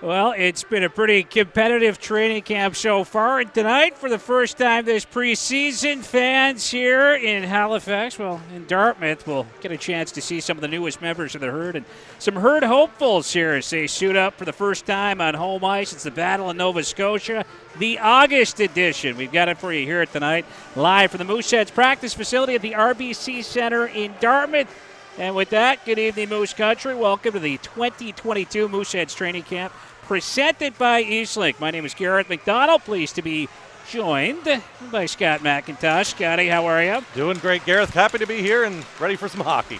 Well, it's been a pretty competitive training camp so far. And tonight, for the first time this preseason, fans here in Halifax, well, in Dartmouth, will get a chance to see some of the newest members of the Herd and some Herd hopefuls here as they suit up for the first time on home ice. It's the Battle of Nova Scotia, the August edition. We've got it for you here tonight, live from the Mooseheads practice facility at the RBC Center in Dartmouth. And with that, good evening, Moose Country. Welcome to the 2022 Mooseheads training camp, presented by Eastlink. My name is Garrett McDonald. Pleased to be joined by Scott McIntosh. Scotty, how are you? Doing great, Gareth. Happy to be here and ready for some hockey.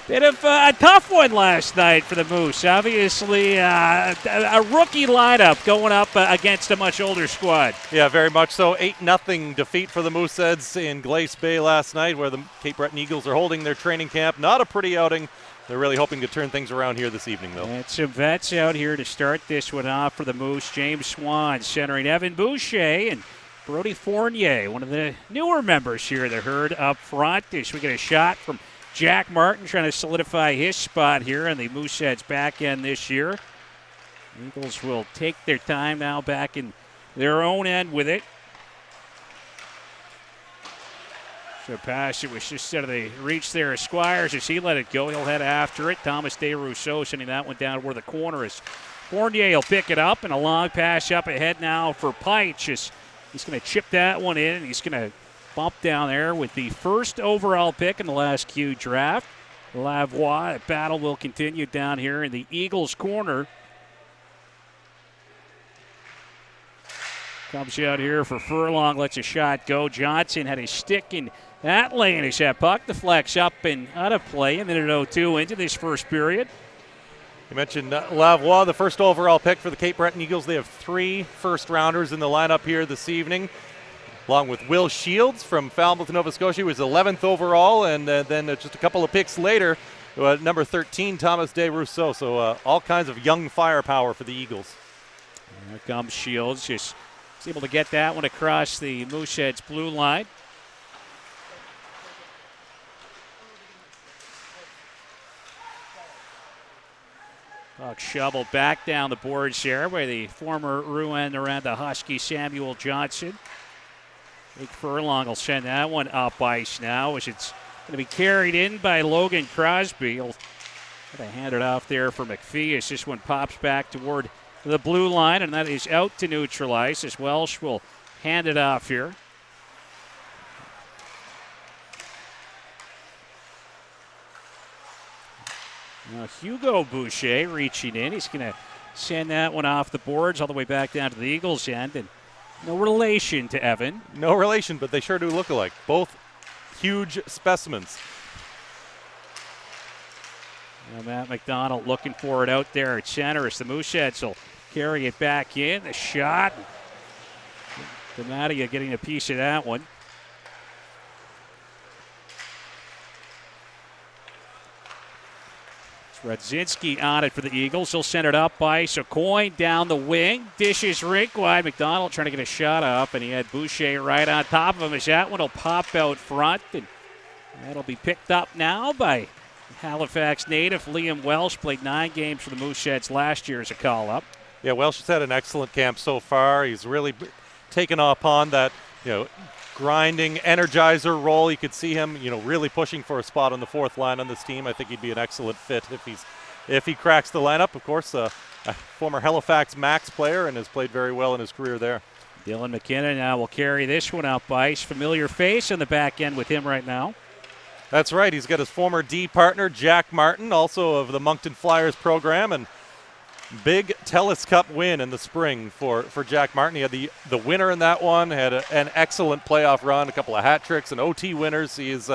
Bit of a tough one last night for the Moose. Obviously, a rookie lineup going up against a much older squad. Yeah, very much so. 8-0 defeat for the Mooseheads in Glace Bay last night, where the Cape Breton Eagles are holding their training camp. Not a pretty outing. They're really hoping to turn things around here this evening, though. And some vets out here to start this one off for the Moose. James Swan centering Evan Boucher and Brody Fournier, one of the newer members here, the Herd up front. As we get a shot from Jack Martin trying to solidify his spot here on the Mooseheads back end this year. Eagles will take their time now back in their own end with it. So pass, it was just out of the reach there of Squires. As he let it go, he'll head after it. Thomas DeRousseau sending that one down where the corner is. Fournier will pick it up, and a long pass up ahead now for Peitsch. He's going to chip that one in, and he's going to bump down there with the first overall pick in the last Q draft. Lavoie, the battle will continue down here in the Eagles' corner. Comes out here for Furlong, lets a shot go. Johnson had a stick in that lane as that puck deflects up and out of play. A minute 02 into this first period. You mentioned Lavoie, the first overall pick for the Cape Breton Eagles. They have 3 first-rounders in the lineup here this evening, along with Will Shields from Falmouth, Nova Scotia, who was 11th overall, and then just a couple of picks later, number 13, Thomas DeRousseau. So all kinds of young firepower for the Eagles. Here comes Shields, just able to get that one across the Mooseheads blue line. Puck shoveled back down the boards here by the former Rouen-Noranda Husky Samuel Johnson. Big Furlong will send that one up ice now as it's going to be carried in by Logan Crosby. He'll hand it off there for McPhee as this one pops back toward the blue line, and that is out to neutralize as Welsh will hand it off here. Now Hugo Boucher reaching in. He's going to send that one off the boards all the way back down to the Eagles' end. And no relation to Evan. No relation, but they sure do look alike. Both huge specimens. Now Matt McDonald looking for it out there at center as the Mooseheads will carry it back in. The shot. Dematia getting a piece of that one. Radzinski on it for the Eagles. He'll send it up ice. A coin down the wing. Dishes rink wide. McDonald trying to get a shot up, and he had Boucher right on top of him as that one will pop out front. And that'll be picked up now by Halifax native Liam Welsh. Played 9 games for the Mooseheads last year as a call-up. Yeah, Welsh has had an excellent camp so far. He's really taken upon that, grinding energizer role. You could see him, really pushing for a spot on the 4th line on this team. I think he'd be an excellent fit if he cracks the lineup. Of course, a former Halifax Max player and has played very well in his career there. Dylan McKinnon now will carry this one up ice. Familiar face on the back end with him right now. That's right. He's got his former D partner, Jack Martin, also of the Moncton Flyers program, and big TELUS Cup win in the spring for Jack Martin. He had the winner in that one, had an excellent playoff run, a couple of hat tricks and OT winners. He was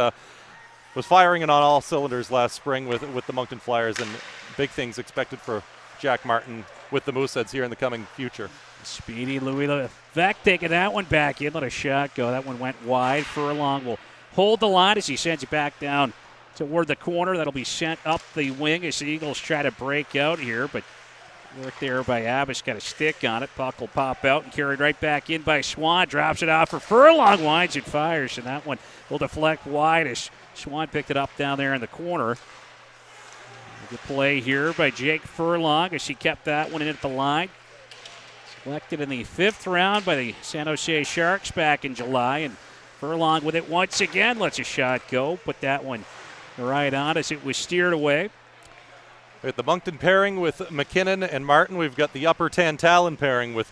firing it on all cylinders last spring with the Moncton Flyers, and big things expected for Jack Martin with the Mooseheads here in the coming future. Speedy Louis Levesque taking that one back in. Let a shot go. That one went wide. Furlong will hold the line as he sends it back down toward the corner. That'll be sent up the wing as the Eagles try to break out here, but work there by Abbas, got a stick on it. Puck will pop out and carried right back in by Swan. Drops it off for Furlong, winds and fires, and that one will deflect wide as Swan picked it up down there in the corner. Good play here by Jake Furlong as he kept that one in at the line. Selected in the 5th round by the San Jose Sharks back in July. And Furlong with it once again, lets a shot go. Put that one right on as it was steered away. With the Moncton pairing with McKinnon and Martin, we've got the Upper Tantallon pairing with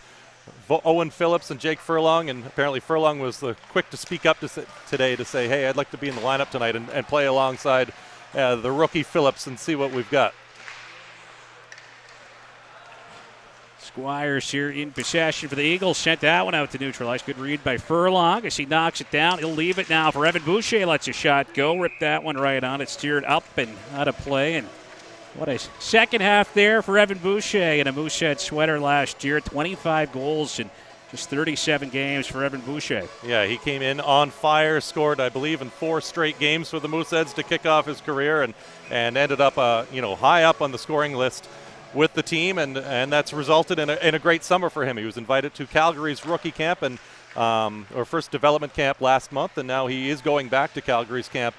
Owen Phillips and Jake Furlong, and apparently Furlong was quick to speak up today to say, hey, I'd like to be in the lineup tonight and play alongside the rookie Phillips and see what we've got. Squires here in possession for the Eagles. Sent that one out to neutralize. Good read by Furlong as he knocks it down. He'll leave it now for Evan Boucher. Lets a shot go. Ripped that one right on. It steered up and out of play. And what a second half there for Evan Boucher in a Moosehead sweater last year. 25 goals in just 37 games for Evan Boucher. Yeah, he came in on fire, scored, I believe, in 4 straight games for the Mooseheads to kick off his career, and ended up, high up on the scoring list with the team, and that's resulted in a great summer for him. He was invited to Calgary's rookie camp or first development camp last month, and now he is going back to Calgary's camp,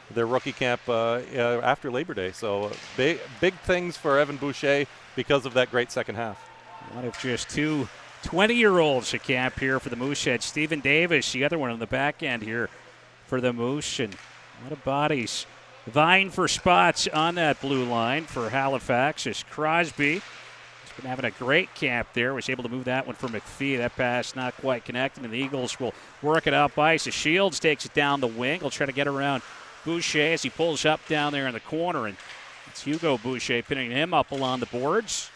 their rookie camp after Labor Day. So big things for Evan Boucher because of that great second half. One of just 2 20-year-olds at camp here for the Mooseheads. Stephen Davis, the other one on the back end here for the Moose, and a lot of bodies vying for spots on that blue line for Halifax as Crosby has been having a great camp there. Was able to move that one for McPhee. That pass not quite connected, and the Eagles will work it up ice. As Shields takes it down the wing. He'll try to get around Boucher as he pulls up down there in the corner, and it's Hugo Boucher pinning him up along the boards.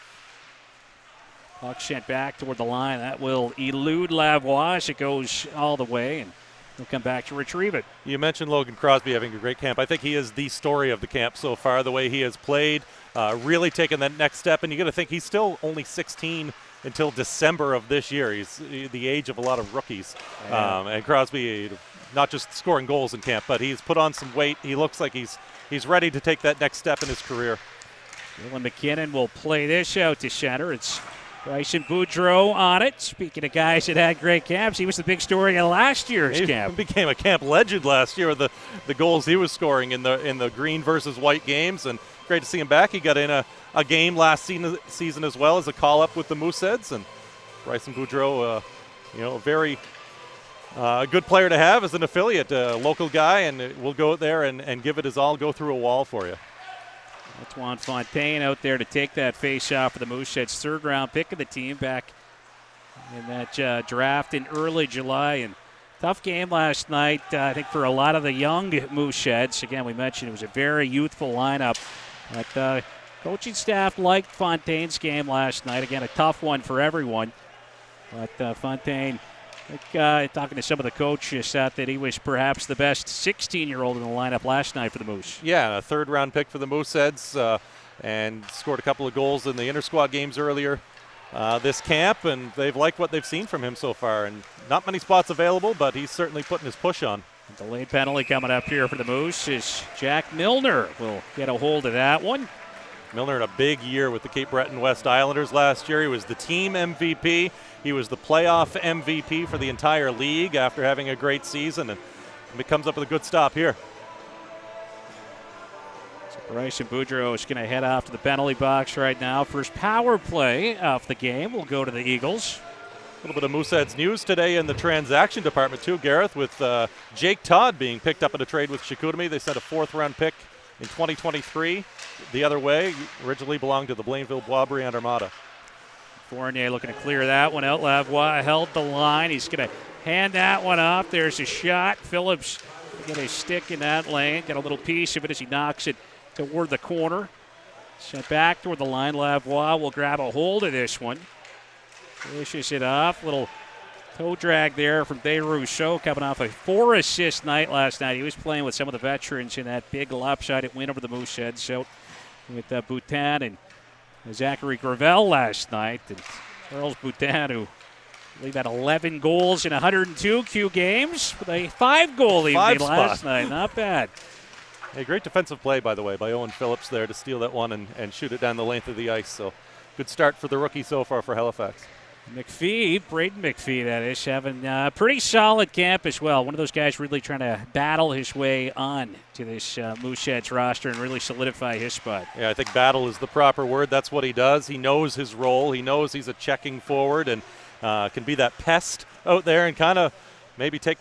Puck sent back toward the line. That will elude Lavoie as it goes all the way, and he'll come back to retrieve it. You mentioned Logan Crosby having a great camp. I think he is the story of the camp so far, the way he has played, really taken that next step. And you got to think he's still only 16 until December of this year. He's the age of a lot of rookies. And Crosby, not just scoring goals in camp, but he's put on some weight. He looks like he's ready to take that next step in his career. Dylan McKinnon will play this out to center. It's Bryson Boudreau on it. Speaking of guys that had great camps, he was the big story of last year's camp. He became a camp legend last year with the goals he was scoring in the green versus white games, and great to see him back. He got in a game last season as well as a call-up with the Mooseheads, and Bryson Boudreau, a very good player to have as an affiliate, a local guy, and will go there and give it his all, go through a wall for you. Antoine Fontaine out there to take that face-off for the Mooseheads, third-round pick of the team back in that draft in early July. And tough game last night, I think, for a lot of the young Mooseheads. Again, we mentioned it was a very youthful lineup. But coaching staff liked Fontaine's game last night. Again, a tough one for everyone. But Fontaine, I think, talking to some of the coaches, thought that he was perhaps the best 16-year-old in the lineup last night for the Moose. Yeah, a third-round pick for the Mooseheads, and scored a couple of goals in the inter-squad games earlier this camp, and they've liked what they've seen from him so far. And not many spots available, but he's certainly putting his push on. Delayed penalty coming up here for the Moose is Jack Milner will get a hold of that one. Milner had a big year with the Cape Breton West Islanders last year. He was the team MVP. He was the playoff MVP for the entire league after having a great season, and it comes up with a good stop here. So Bryson Boudreau is going to head off to the penalty box right now. First power play of the game will go to the Eagles. A little bit of Mooseheads news today in the transaction department too, Gareth, with Jake Todd being picked up in a trade with Chicoutimi. They sent a 4th-round pick in 2023 the other way. Originally belonged to the Blainville Boisbriand Armada. Fournier looking to clear that one out. Lavoie held the line. He's going to hand that one off. There's a shot. Phillips got a stick in that lane. Got a little piece of it as he knocks it toward the corner. Sent back toward the line. Lavoie will grab a hold of this one. Fishes it off. Little toe drag there from Des Rousseau, coming off a 4-assist night last night. He was playing with some of the veterans in that big lopsided win over the Mooseheads. So with Boutin and Zachary Gravel last night. And Charles Boutin, who I believe had 11 goals in 102 Q games with a 5-goal evening last night. Not bad. A great defensive play, by the way, by Owen Phillips there to steal that one and shoot it down the length of the ice. So good start for the rookie so far for Halifax. Breton McPhee, that is, having a pretty solid camp as well. One of those guys really trying to battle his way on to this Mooseheads roster and really solidify his spot. Yeah, I think battle is the proper word. That's what he does. He knows his role. He knows he's a checking forward and can be that pest out there and kind of maybe take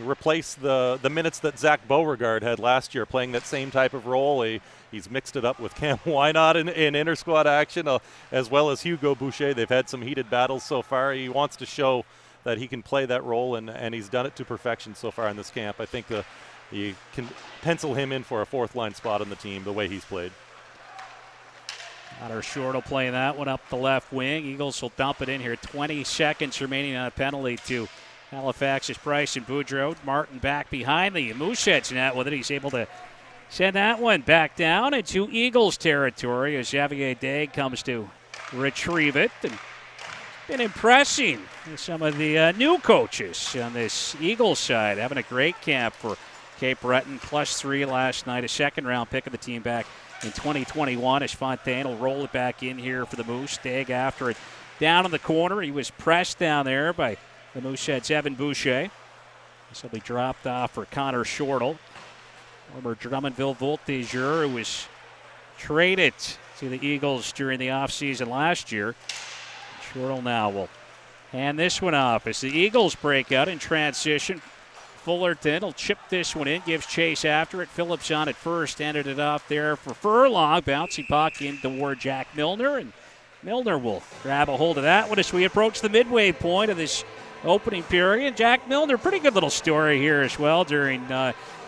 replace the minutes that Zach Beauregard had last year playing that same type of role. He's mixed it up with Cam Wynot in inter-squad action, as well as Hugo Boucher. They've had some heated battles so far. He wants to show that he can play that role, and he's done it to perfection so far in this camp. I think you can pencil him in for a fourth-line spot on the team the way he's played. Connor Short will play that one up the left wing. Eagles will dump it in here. 20 seconds remaining on a penalty to Halifax's Bryson Boudreau. Martin back behind the Mooseheads net with it. He's able to send that one back down into Eagles territory as Xavier Day comes to retrieve it. And been impressing some of the new coaches on this Eagles side. Having a great camp for Cape Breton. +3 last night. A second-round pick of the team back in 2021 as Fontaine will roll it back in here for the Moose. Dag after it down in the corner. He was pressed down there by the Mooseheads' Evan Boucher. This will be dropped off for Connor Shortle. Former Drummondville Voltigeur, who was traded to the Eagles during the offseason last year. Shortle now will hand this one off as the Eagles break out in transition. Fullerton will chip this one in, gives chase after it. Phillips on at first, ended it off there for Furlong. Bouncy puck in toward Jack Milner, and Milner will grab a hold of that one as we approach the midway point of this opening period. Jack Milner, pretty good little story here as well during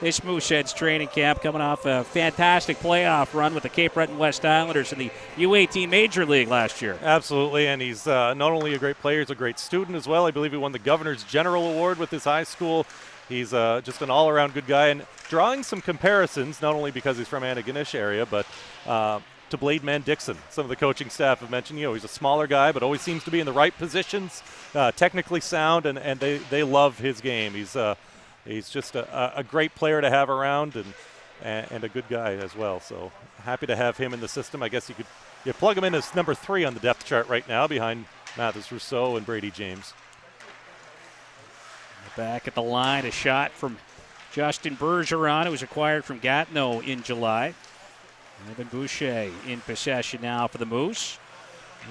this Mooseheads training camp, coming off a fantastic playoff run with the Cape Breton West Islanders in the U18 Major League last year. Absolutely, and he's not only a great player, he's a great student as well. I believe he won the Governor's General Award with his high school. He's just an all-around good guy, and drawing some comparisons, not only because he's from Antigonish area, but to Blade Man Dixon. Some of the coaching staff have mentioned, he's a smaller guy, but always seems to be in the right positions, technically sound, and they love his game. He's just a great player to have around and a good guy as well. So happy to have him in the system. I guess you plug him in as number 3 on the depth chart right now behind Mathis Rousseau and Brady James. Back at the line, a shot from Justin Bergeron, who was acquired from Gatineau in July. Evan Boucher in possession now for the Moose.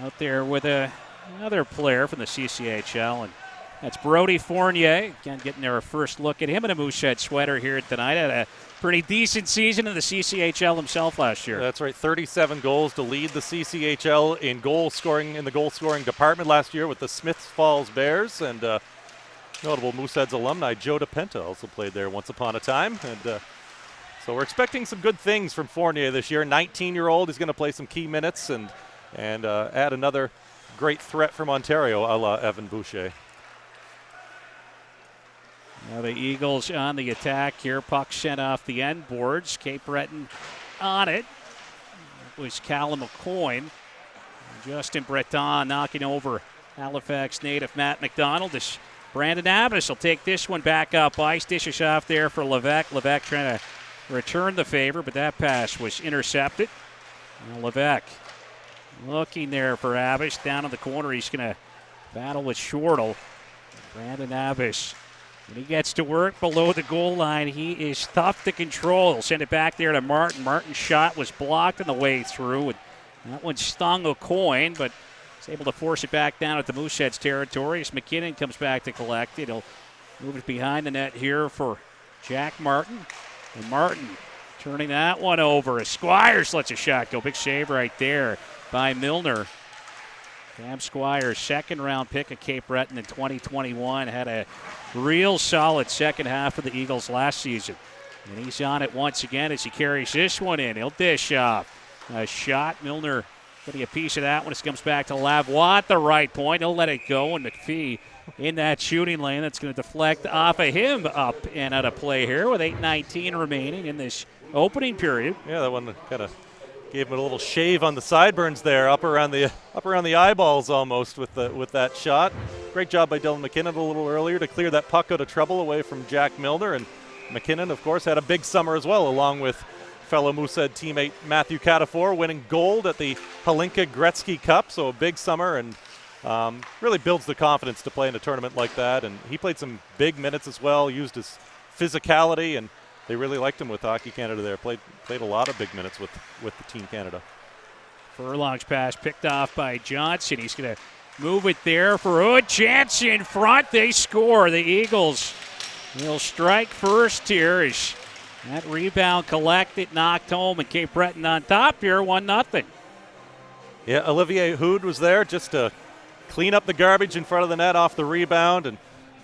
Out there with another player from the CCHL, and that's Brody Fournier. Again, getting their first look at him in a Moosehead sweater here tonight. Had a pretty decent season in the CCHL himself last year. That's right, 37 goals to lead the CCHL in goal scoring department last year with the Smiths Falls Bears, and notable Mooseheads alumni Joe DePenta also played there once upon a time, and so we're expecting some good things from Fournier this year. 19-year-old, he's going to play some key minutes and add another great threat from Ontario, a la Evan Boucher. Now the Eagles on the attack here. Puck sent off the end boards. Cape Breton on it. It was Callum McCoy. Justin Breton knocking over Halifax native Matt McDonald. This Brandon Abbas will take this one back up ice. Dishes off there for Levesque. Levesque trying to return the favor, but that pass was intercepted. Now Levesque looking there for Abbas. Down in the corner, he's going to battle with Shortle. Brandon Abbas, when he gets to work below the goal line, he is tough to control. He'll send it back there to Martin. Martin's shot was blocked on the way through, and that one stung a coin, but he's able to force it back down at the Mooseheads territory as McKinnon comes back to collect it. He'll move it behind the net here for Jack Martin. And Martin turning that one over as Squires lets a shot go. Big save right there by Milner. Cam Squires, second-round pick of Cape Breton in 2021, had a real solid second half of the Eagles last season. And he's on it once again as he carries this one in. He'll dish off. A shot. Milner getting a piece of that when it comes back to Lavoie at the right point. He'll let it go, and McPhee in that shooting lane. That's going to deflect off of him up and out of play here with 8:19 remaining in this opening period. Yeah, that one kind of gave him a little shave on the sideburns there, up around the eyeballs almost with that shot. Great job by Dylan McKinnon a little earlier to clear that puck out of trouble away from Jack Milner. And McKinnon, of course, had a big summer as well, along with fellow Moosehead teammate Matthew Catafor, winning gold at the Halinka Gretzky Cup. So a big summer, and really builds the confidence to play in a tournament like that. And he played some big minutes as well, used his physicality, and they really liked him with Hockey Canada there. Played a lot of big minutes with the Team Canada. Furlong's pass picked off by Johnson. He's going to move it there for a chance in front. They score. The Eagles will strike first here as that rebound collected, knocked home, and Cape Breton on top here, 1-0. Yeah, Olivier Hood was there just to clean up the garbage in front of the net off the rebound, and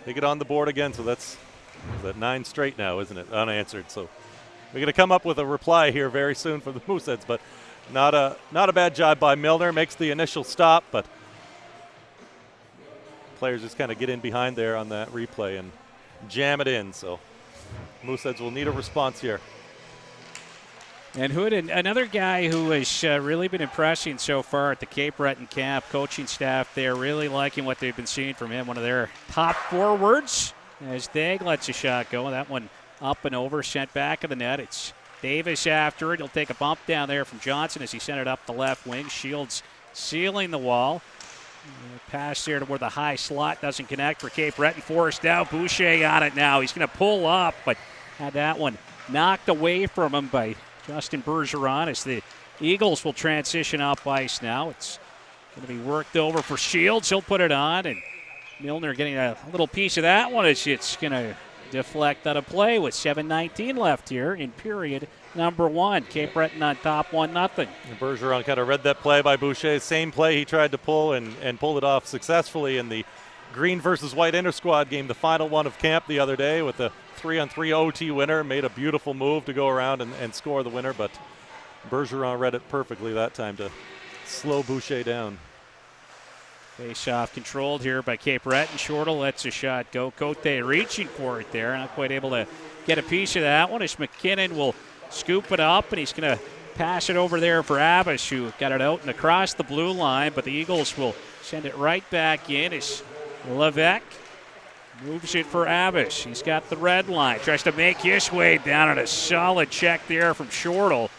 they get on the board again. So that's 9 straight now, isn't it? Unanswered. So we're going to come up with a reply here very soon for the Mooseheads, but not a bad job by Milner. Makes the initial stop, but players just kind of get in behind there on that replay and jam it in. So Mooseheads will need a response here. And Hood, another guy who has really been impressing so far at the Cape Breton camp. Coaching staff there really liking what they've been seeing from him. One of their top forwards as Dag lets a shot go. That one up and over, sent back of the net. It's Davis after it. He'll take a bump down there from Johnson as he sent it up the left wing. Shields sealing the wall. Pass there to where the high slot doesn't connect for Cape Breton. Forced out. Boucher on it now. He's going to pull up, but had that one knocked away from him by Justin Bergeron as the Eagles will transition up ice now. It's going to be worked over for Shields. He'll put it on, and Milner getting a little piece of that one as it's going to deflect out of play with 7:19 left here in period number 1. Cape Breton on top 1-0. Bergeron kind of read that play by Boucher. Same play he tried to pull and pulled it off successfully in the green versus white inter-squad game, the final one of camp the other day with a 3-on-3 OT winner. Made a beautiful move to go around and score the winner, but Bergeron read it perfectly that time to slow Boucher down. Face-off controlled here by Cape Breton. Shortle lets a shot go. Cote reaching for it there. Not quite able to get a piece of that one as McKinnon will scoop it up, and he's going to pass it over there for Abbas, who got it out and across the blue line, but the Eagles will send it right back in as Levesque moves it for Abbas. He's got the red line. Tries to make his way down, and a solid check there from Shortle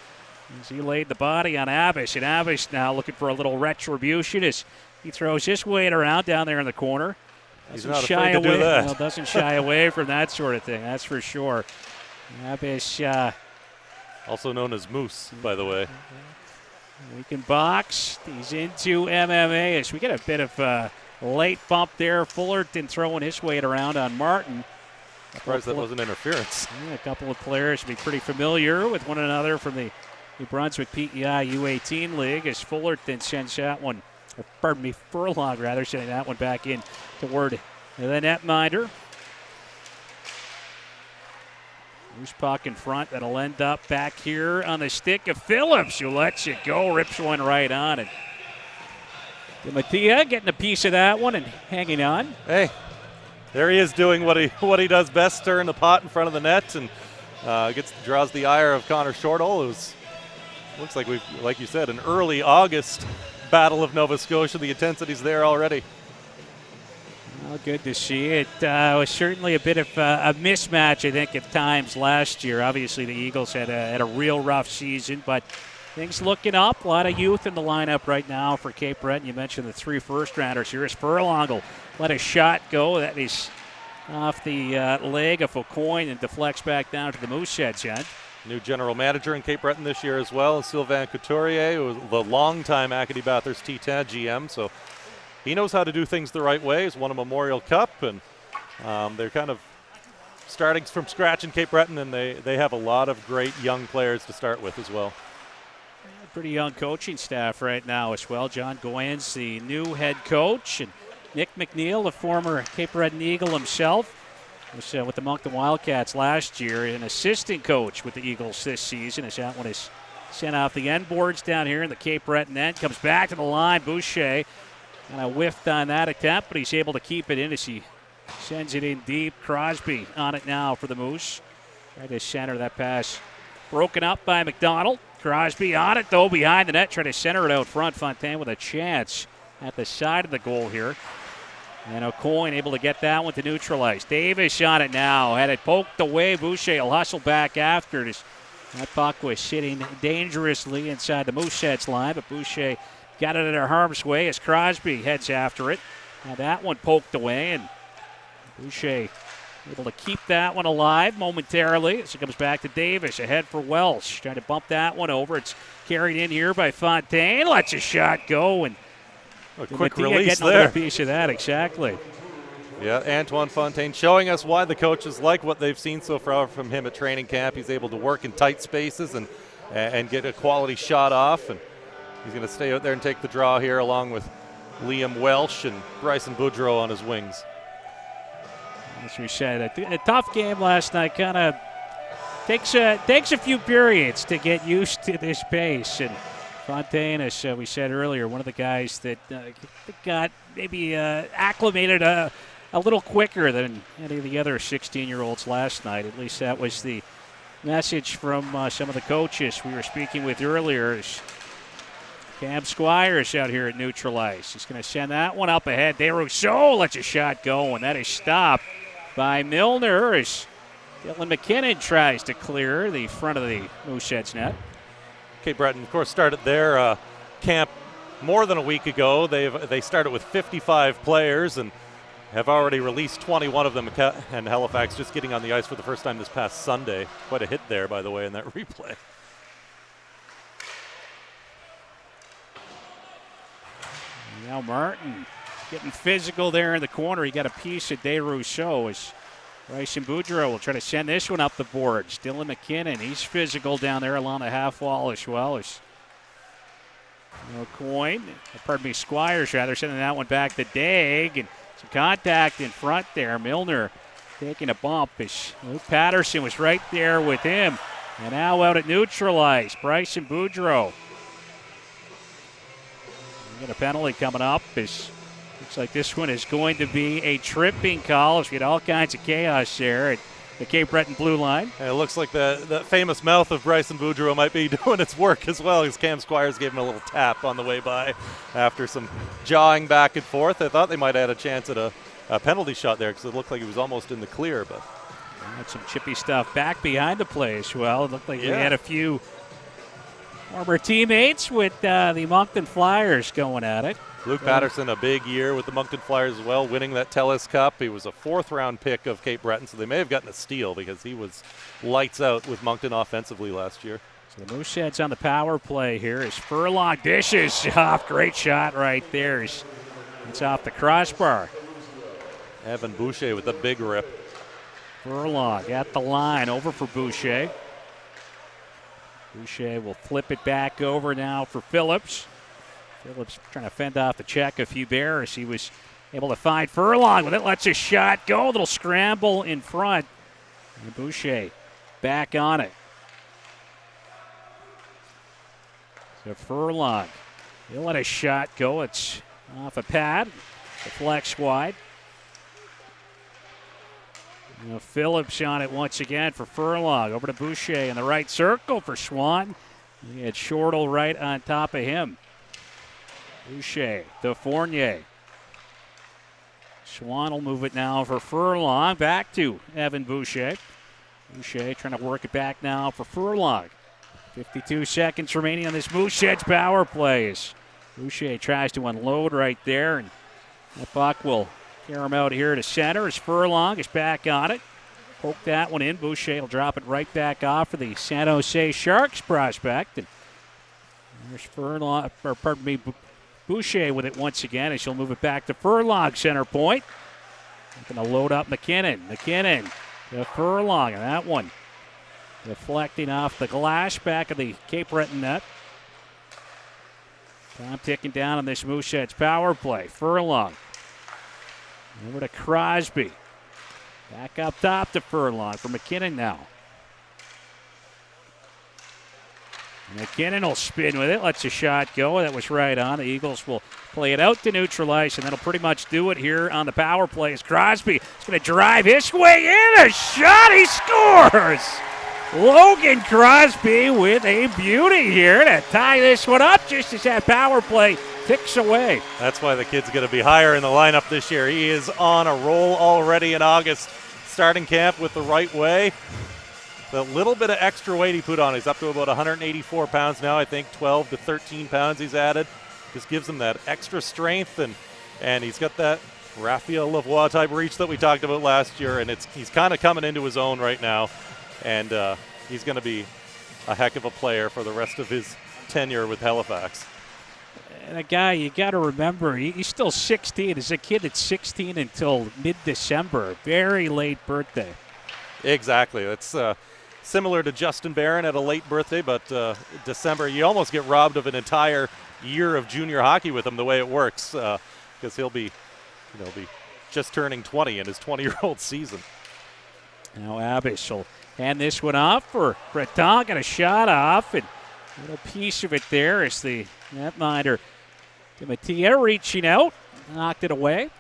as he laid the body on Abbas. And Abbas now looking for a little retribution as he throws his weight around down there in the corner. He's not afraid to do that. Well, doesn't shy away from that sort of thing, that's for sure. Abbas, also known as Moose, by the way. We can box. He's into MMA as we get a bit of a late bump there. Fullerton throwing his weight around on Martin. Surprised that wasn't interference. Yeah, a couple of players to be pretty familiar with one another from the New Brunswick PEI U18 League as Fullerton sends that one, or pardon me, Furlong rather, sending that one back in toward the netminder. Loose puck in front. That'll end up back here on the stick of Phillips, who lets it go, rips one right on it. Mattia getting a piece of that one and hanging on. Hey, there he is doing what he does best, stirring the pot in front of the net, and draws the ire of Connor Shortle. It looks like like you said, an early August Battle of Nova Scotia. The intensity's there already. Well, good to see. It was certainly a bit of a mismatch, I think, at times last year. Obviously, the Eagles had a real rough season, but things looking up. A lot of youth in the lineup right now for Cape Breton. You mentioned the 3 first-rounders here. As Furlong will let a shot go. That is off the leg of Aucoin and deflects back down to the Mooseheads end. New general manager in Cape Breton this year as well, Sylvain Couturier, who was the longtime Acadie Bathurst T10 GM. So he knows how to do things the right way. He's won a Memorial Cup, and they're kind of starting from scratch in Cape Breton, and they have a lot of great young players to start with as well. Pretty young coaching staff right now as well. John Goyens, the new head coach, and Nick McNeil, the former Cape Breton Eagle himself, was with the Moncton Wildcats last year, an assistant coach with the Eagles this season, as that one is sent off the end boards down here in the Cape Breton end. Comes back to the line. Boucher kind of whiffed on that attempt, but he's able to keep it in as he sends it in deep. Crosby on it now for the Moose. Tried to center that pass. Broken up by McDonald. Crosby on it, though, behind the net. Trying to center it out front. Fontaine with a chance at the side of the goal here. And Aucoin able to get that one to neutralize. Davis on it now. Had it poked away. Boucher will hustle back after it. That puck was sitting dangerously inside the Mooseheads line, but Boucher got it in our harm's way as Crosby heads after it. Now that one poked away, and Boucher able to keep that one alive momentarily as it comes back to Davis. Ahead for Welsh. Trying to bump that one over. It's carried in here by Fontaine. Lets a shot go, and a quick release getting there. A piece of that, exactly. Yeah, Antoine Fontaine showing us why the coaches like what they've seen so far from him at training camp. He's able to work in tight spaces and get a quality shot off, and he's going to stay out there and take the draw here along with Liam Welsh and Bryson Boudreau on his wings. As we said, a tough game last night. Kind of takes a few periods to get used to this pace. And Fontaine, as we said earlier, one of the guys that got maybe acclimated a little quicker than any of the other 16-year-olds last night. At least that was the message from some of the coaches we were speaking with earlier. Cam Squires out here at neutral ice. He's going to send that one up ahead. DeRousseau lets a shot go, and that is stopped by Milner as Dylan McKinnon tries to clear the front of the Mooseheads net. Cape Breton, of course, started their camp more than a week ago. They started with 55 players and have already released 21 of them, and Halifax just getting on the ice for the first time this past Sunday. Quite a hit there, by the way, in that replay. Now Martin getting physical there in the corner. He got a piece of DeRousseau as Bryson Boudreau will try to send this one up the boards. Dylan McKinnon, he's physical down there along the half wall as well as Squires rather, sending that one back to Daig, and some contact in front there. Milner taking a bump as Luke Patterson was right there with him. And now out at neutral ice, Bryson Boudreau. We got a penalty coming up. Looks like this one is going to be a tripping call as we get all kinds of chaos there at the Cape Breton blue line. And it looks like the famous mouth of Bryson Boudreau might be doing its work as well, as Cam Squires gave him a little tap on the way by after some jawing back and forth. I thought they might have had a chance at a penalty shot there because it looked like he was almost in the clear. But got some chippy stuff back behind the play as well. It looked like we had a few former teammates with the Moncton Flyers going at it. Luke Patterson, a big year with the Moncton Flyers as well, winning that TELUS Cup. He was a fourth-round pick of Cape Breton, so they may have gotten a steal because he was lights out with Moncton offensively last year. So the Mooseheads on the power play here as Furlong dishes off. Great shot right there. It's off the crossbar. Evan Boucher with a big rip. Furlong at the line, over for Boucher. Boucher will flip it back over now for Phillips. Phillips trying to fend off the check of Hubert as he was able to find Furlong with it. Lets his shot go. A little scramble in front. And Boucher back on it. So Furlong, he'll let his shot go. It's off a pad. Deflects wide. Phillips on it once again for Furlong. Over to Boucher in the right circle for Swan. He had Shortle right on top of him. Boucher to Fournier. Swan will move it now for Furlong. Back to Evan Boucher. Boucher trying to work it back now for Furlong. 52 seconds remaining on this Mooseheads power play. Boucher tries to unload right there, and that puck will carry him out here to center as Furlong is back on it. Poke that one in. Boucher will drop it right back off for the San Jose Sharks prospect. And there's Boucher with it once again as she'll move it back to Furlong, center point. Going to load up McKinnon. McKinnon to Furlong, and that one deflecting off the glass back of the Cape Breton net. Time ticking down on this Mooseheads power play. Furlong over to Crosby. Back up top to Furlong for McKinnon now. McKinnon will spin with it, lets a shot go. That was right on. The Eagles will play it out to neutral ice, and that'll pretty much do it here on the power play as Crosby is going to drive his way in. A shot, he scores! Logan Crosby with a beauty here to tie this one up just as that power play ticks away. That's why the kid's going to be higher in the lineup this year. He is on a roll already in August. Starting camp with the right way. The little bit of extra weight he put on, he's up to about 184 pounds now, I think 12 to 13 pounds he's added. just gives him that extra strength, and he's got that Raphael Lavoie type reach that we talked about last year, and he's kind of coming into his own right now, and he's going to be a heck of a player for the rest of his tenure with Halifax. And a guy you got to remember, he's still 16. He's a kid that's 16 until mid-December. Very late birthday. Exactly. It's similar to Justin Barron at a late birthday, but December, you almost get robbed of an entire year of junior hockey with him the way it works, because he'll be just turning 20 in his 20-year-old season. Now Abish will hand this one off for Breton. Got a shot off, and a little piece of it there as the netminder Mattia reaching out, knocked it away.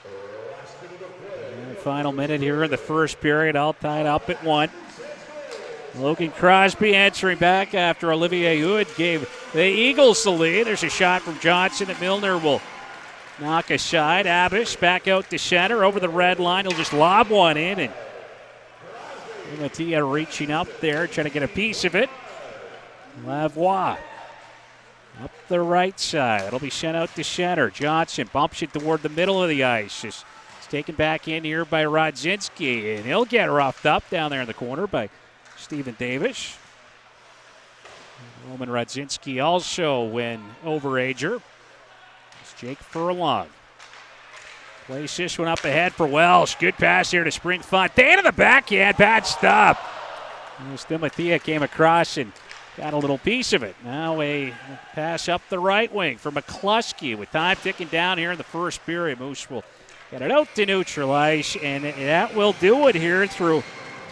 And final minute here in the first period, all tied up at 1. Logan Crosby answering back after Olivier Hood gave the Eagles the lead. There's a shot from Johnson that Milner will knock aside. Abish back out to center over the red line. He'll just lob one in, and Mattia reaching up there, trying to get a piece of it. Lavoie up the right side. It'll be sent out to center. Johnson bumps it toward the middle of the ice. It's taken back in here by Rodzinski, and he'll get roughed up down there in the corner by Stephen Davis. Roman Rodzinski also win overager. It's Jake Furlong. Plays this one up ahead for Welsh. Good pass here to Spring Fontaine to the backhand. Bad stop. Mattia came across and got a little piece of it. Now a pass up the right wing for McCluskey with time ticking down here in the first period. Moose will get it out to neutralize, and that will do it here through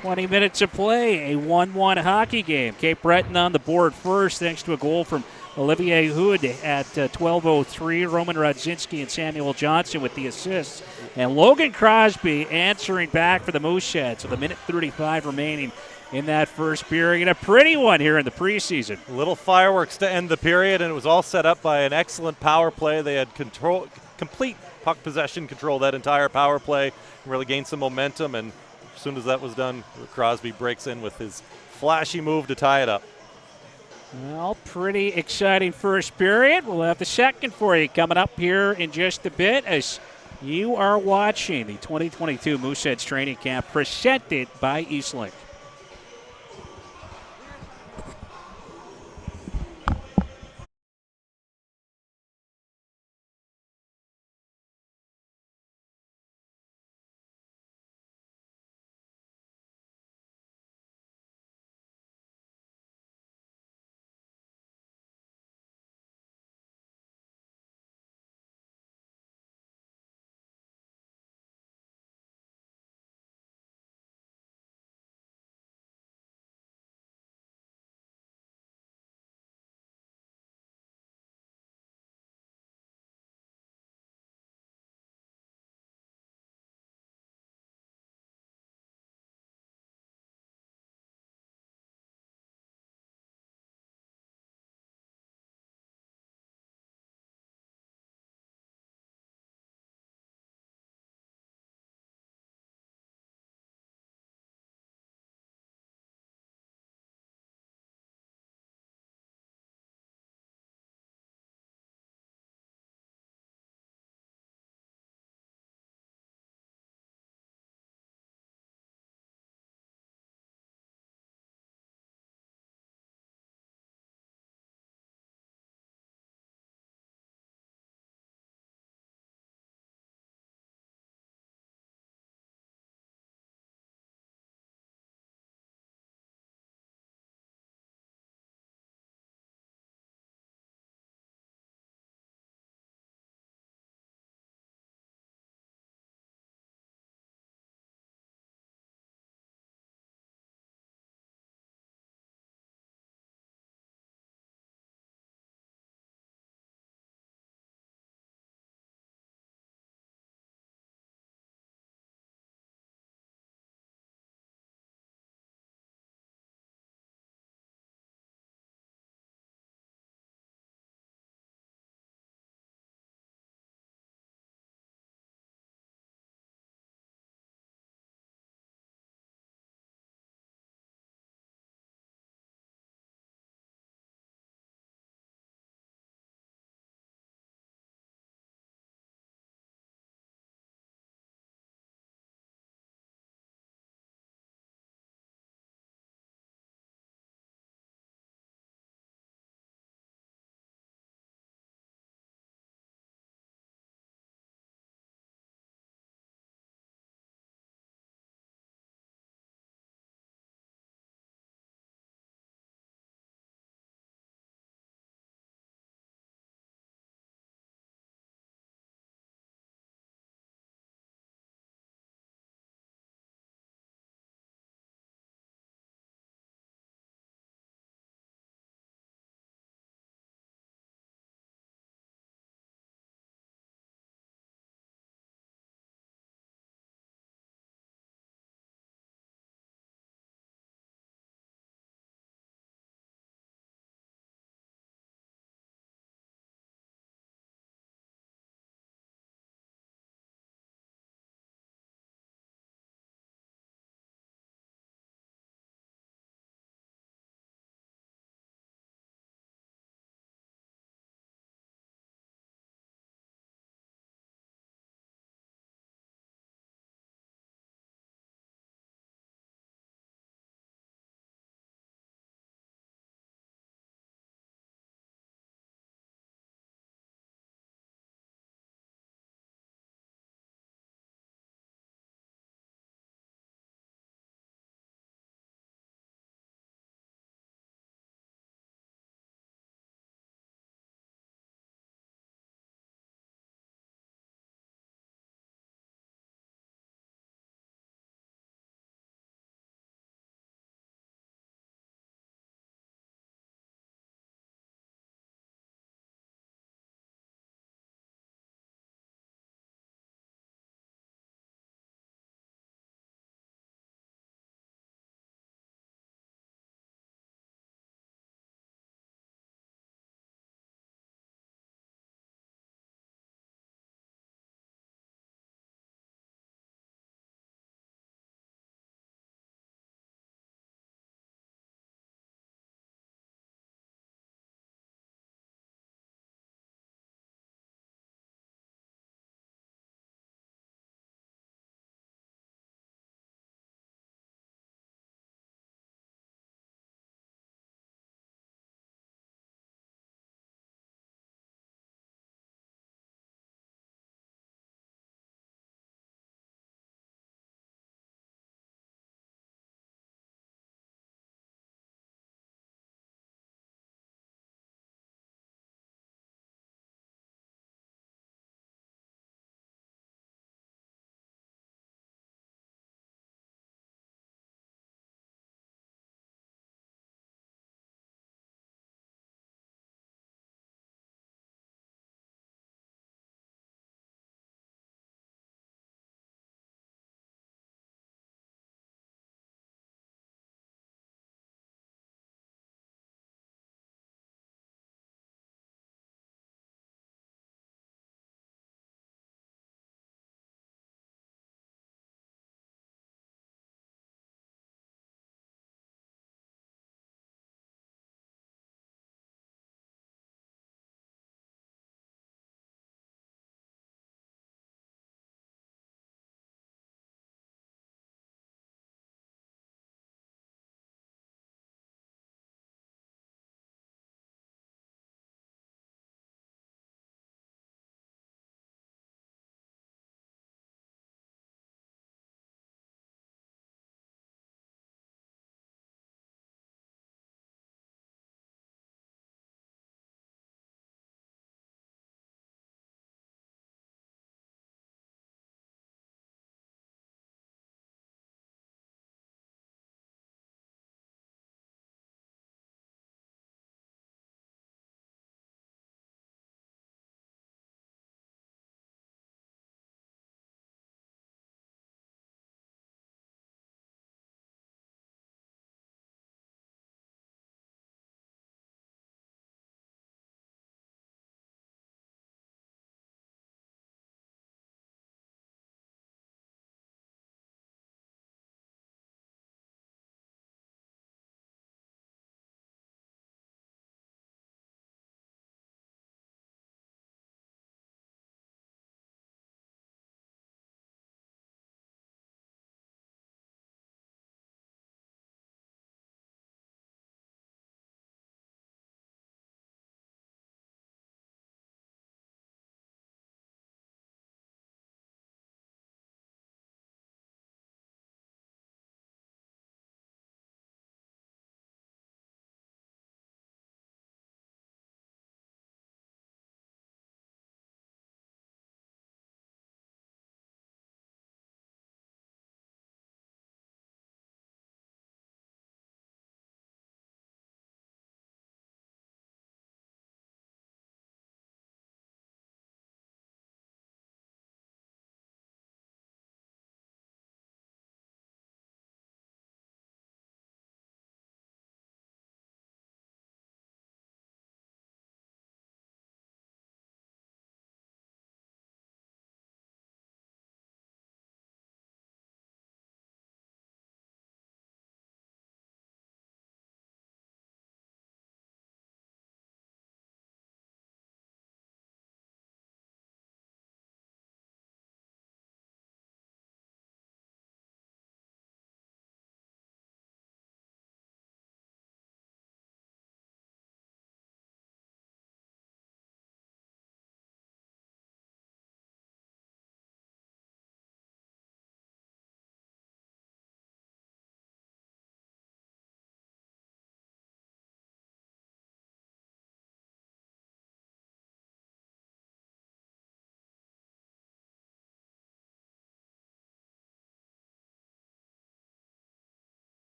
20 minutes of play. A 1-1 hockey game. Cape Breton on the board first thanks to a goal from Olivier Hood at 12:03. Roman Rodzinski and Samuel Johnson with the assists. And Logan Crosby answering back for the Mooseheads with a minute 35 remaining in that first period. A pretty one here in the preseason. Little fireworks to end the period, and it was all set up by an excellent power play. They had complete puck possession control that entire power play, really gained some momentum, and as soon as that was done, Crosby breaks in with his flashy move to tie it up. Well, pretty exciting first period. We'll have the second for you coming up here in just a bit as you are watching the 2022 Mooseheads Training Camp presented by Eastlink.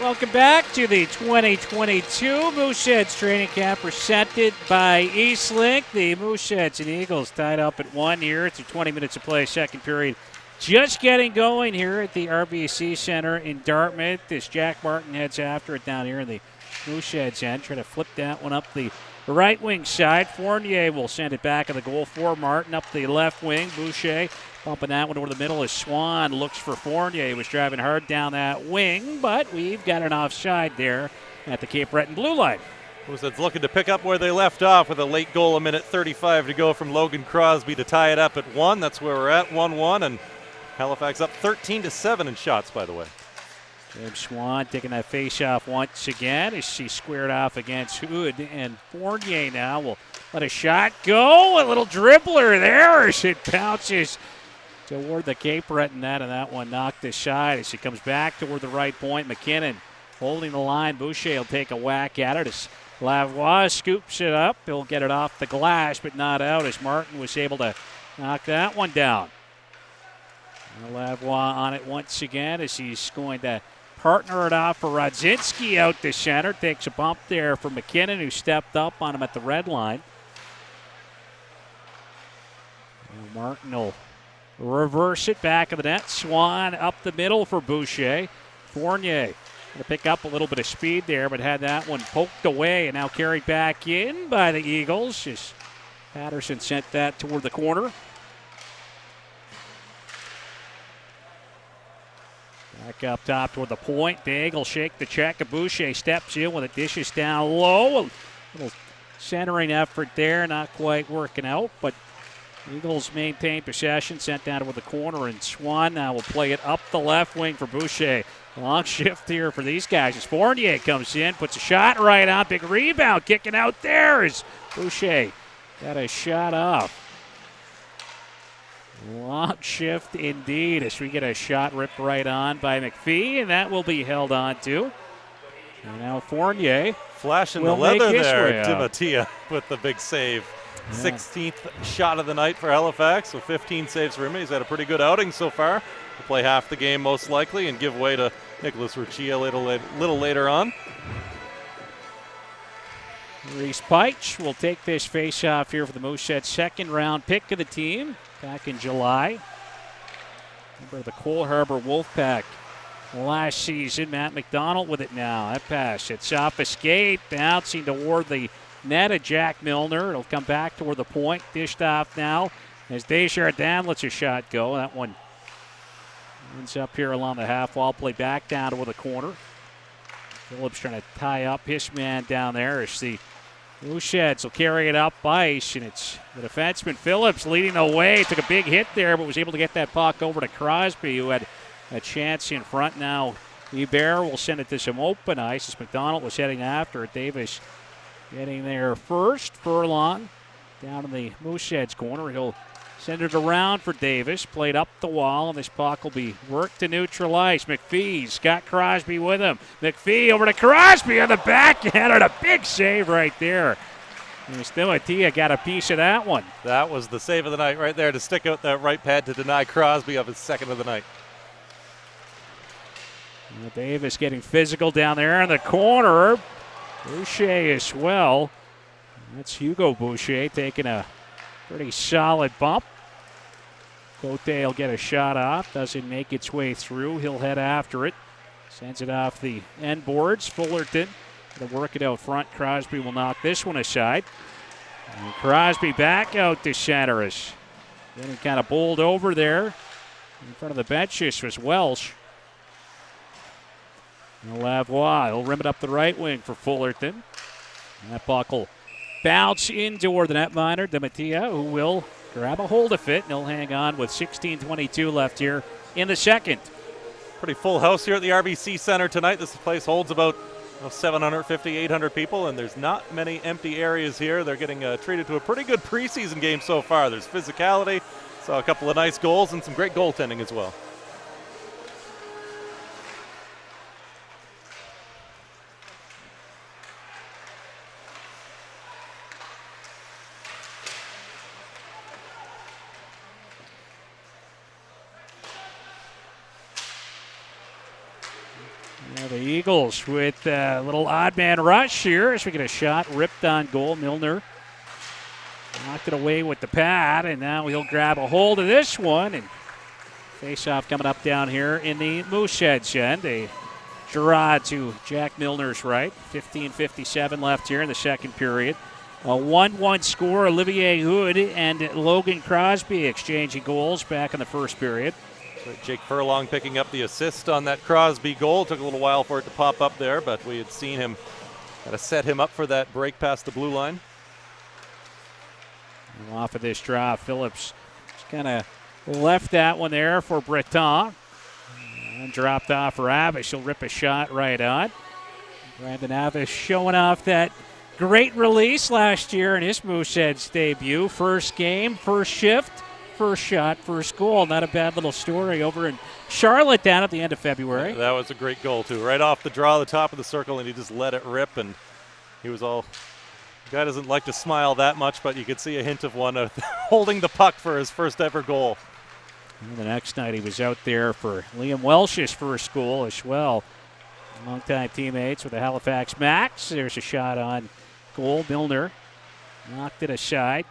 Welcome back to the 2022 Mooseheads training camp presented by Eastlink. The Mooseheads and Eagles tied up at 1 here through 20 minutes of play, second period. Just getting going here at the RBC Center in Dartmouth. This Jack Martin heads after it down here in the Mooseheads end. Trying to flip that one up the right wing side. Fournier will send it back in the goal for Martin up the left wing. Boucher bumping that one over the middle as Swan looks for Fournier. He was driving hard down that wing, but we've got an offside there at the Cape Breton blue line. Mooseheads looking to pick up where they left off with a late goal, a minute 35 to go from Logan Crosby to tie it up at 1. That's where we're at, 1-1, and Halifax up 13-7 in shots, by the way. James Swan taking that face-off once again as she squared off against Hood, and Fournier now will let a shot go. A little dribbler there as it bounces toward the Cape Breton net, and that one knocked aside as she comes back toward the right point. McKinnon holding the line. Boucher will take a whack at it as Lavoie scoops it up. He'll get it off the glass, but not out as Martin was able to knock that one down. Lavoie on it once again as he's going to partner it off for Rodzinski out to center. Takes a bump there for McKinnon, who stepped up on him at the red line. And Martin will reverse it back of the net. Swan up the middle for Boucher. Fournier going to pick up a little bit of speed there, but had that one poked away and now carried back in by the Eagles. Just Patterson sent that toward the corner. Back up top toward the point. Daig will shake the check. Boucher steps in with it. Dishes down low. A little centering effort there. Not quite working out, but Eagles maintain possession. Sent down toward the corner, and Swan now will play it up the left wing for Boucher. Long shift here for these guys as Fournier comes in, puts a shot right on. Big rebound kicking out there as Boucher got a shot off. Long shift indeed as we get a shot ripped right on by McPhee, and that will be held on to. And now Fournier flashing the leather there. DiMattia with the big save. Yeah. 16th shot of the night for Halifax, so 15 saves for him. He's had a pretty good outing so far. He'll play half the game most likely and give way to Nicholas Ruccia a little later on. Reese Peich will take this face-off here for the Mooseheads, second round pick of the team back in July. Remember the Cole Harbor Wolfpack last season. Matt McDonald with it now. That pass, it's off a skate, bouncing toward the net of Jack Milner. It'll come back toward the point, dished off now as Desjardins lets a shot go. That one ends up here along the half wall, play back down toward the corner. Phillips trying to tie up his man down there as the Mooseheads will carry it up ice, and it's the defenseman Phillips leading the way. Took a big hit there, but was able to get that puck over to Crosby, who had a chance in front. Now Hebert will send it to some open ice as McDonald was heading after it. Davis getting there first. Furlong down in the Mooseheads corner. He'll send it around for Davis. Played up the wall, and this puck will be worked to neutral ice. McPhee's got Crosby with him. McPhee over to Crosby on the backhand, and a big save right there. And DiMattia got a piece of that one. That was the save of the night right there to stick out that right pad to deny Crosby of his second of the night. Davis getting physical down there in the corner. Boucher as well. That's Hugo Boucher taking a pretty solid bump. Cote will get a shot off. Doesn't make its way through. He'll head after it. Sends it off the end boards. Fullerton to work it out front. Crosby will knock this one aside. And Crosby back out to center us. Then he kind of bowled over there. In front of the bench, this was Welsh. And Lavoie, he'll rim it up the right wing for Fullerton. And that puck will bounce in toward the netminder, DiMattia, who will grab a hold of it, and he'll hang on with 16:22 left here in the second. Pretty full house here at the RBC Center tonight. This place holds about 750, 800 people, and there's not many empty areas here. They're getting treated to a pretty good preseason game so far. There's physicality, saw a couple of nice goals, and some great goaltending as well. Yeah, the Eagles with a little odd man rush here as we get a shot ripped on goal. Milner knocked it away with the pad, and now he'll grab a hold of this one. And face-off coming up down here in the Mooseheads end. A Girard to Jack Milner's right. 15:57 left here in the second period. A 1-1 score. Olivier Hood and Logan Crosby exchanging goals back in the first period. So Jake Furlong picking up the assist on that Crosby goal. Took a little while for it to pop up there, but we had seen him kind of set him up for that break past the blue line. And off of this draw, Phillips just kind of left that one there for Breton. And dropped off for Avish. He'll rip a shot right on. Brandon Avish showing off that great release last year in his Mooseheads debut. First game, first shift, first shot, first goal. Not a bad little story over in Charlotte down at the end of February. That was a great goal, too. Right off the draw, the top of the circle, and he just let it rip. And he was all... The guy doesn't like to smile that much, but you could see a hint of one holding the puck for his first ever goal. And the next night he was out there for Liam Welsh's first goal as well. Longtime teammates with the Halifax Max. There's a shot on goal. Milner knocked it aside.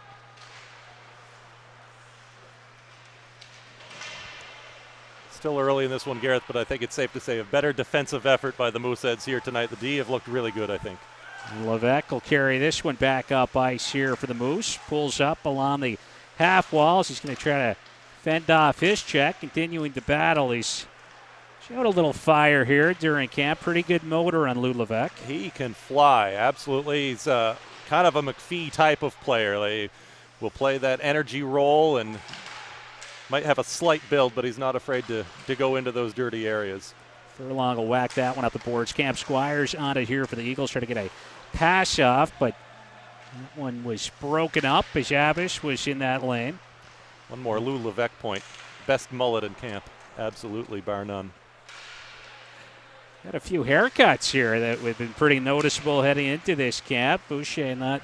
Still early in this one, Gareth, but I think it's safe to say a better defensive effort by the Mooseheads here tonight. The D have looked really good, I think. Levesque will carry this one back up ice here for the Moose. Pulls up along the half walls. He's going to try to fend off his check, continuing to battle. He's showed a little fire here during camp. Pretty good motor on Lou Levesque. He can fly, absolutely. He's kind of a McPhee type of player. They will play that energy role and might have a slight build, but he's not afraid to go into those dirty areas. Furlong will whack that one up the boards. Cam Squires on it here for the Eagles, trying to get a pass off, but that one was broken up as Avish was in that lane. One more Lou Levesque point. Best mullet in camp, absolutely, bar none. Got a few haircuts here that have been pretty noticeable heading into this camp. Boucher not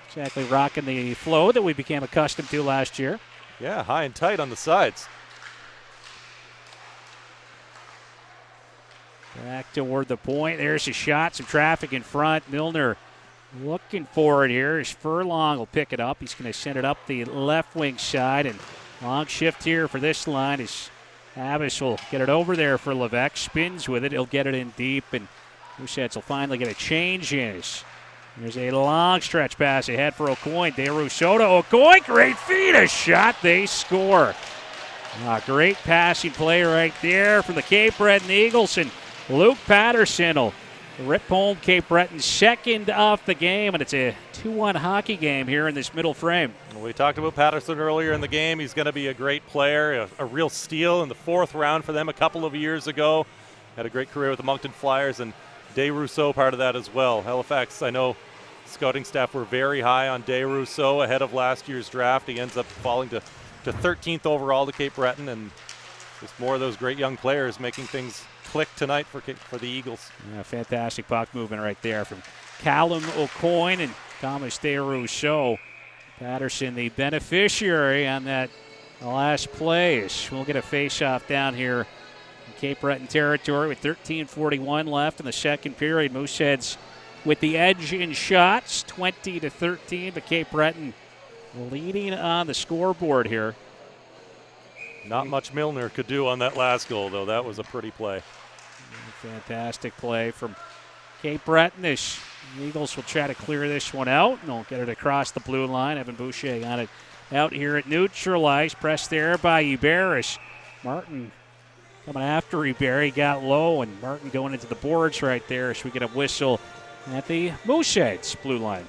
exactly rocking the flow that we became accustomed to last year. Yeah, high and tight on the sides. Back toward the point. There's a shot. Some traffic in front. Milner looking for it here as Furlong will pick it up. He's going to send it up the left wing side. And long shift here for this line as Avish will get it over there for Levesque. Spins with it. He'll get it in deep. And Mooseheads will finally get a change in. There's a long stretch pass ahead for Aucoin. De Rousseau to Aucoin. Great feed. A shot. They score. Great passing play right there from the Cape Breton Eagles. And Luke Patterson will rip home Cape Breton's second off the game, and it's a 2-1 hockey game here in this middle frame. We talked about Patterson earlier in the game. He's going to be a great player, a real steal in the fourth round for them a couple of years ago. Had a great career with the Moncton Flyers, and De Rousseau part of that as well. Halifax, I know scouting staff were very high on De Rousseau ahead of last year's draft. He ends up falling to 13th overall to Cape Breton, and just more of those great young players making things click tonight for the Eagles. Yeah, fantastic puck movement right there from Callum Aucoin and Thomas De Rousseau. Patterson, the beneficiary on that last play. We'll get a face-off down here in Cape Breton territory with 13:41 left in the second period. Mooseheads with the edge in shots, 20-13, but Cape Breton leading on the scoreboard here. Not much Milner could do on that last goal, though. That was a pretty play. Fantastic play from Cape Breton. The Eagles will try to clear this one out, and they'll get it across the blue line. Evan Boucher got it out here at neutralized. Pressed there by Hubert. Martin coming after Hubert. He got low, and Martin going into the boards right there as we get a whistle at the Mooseheads blue line.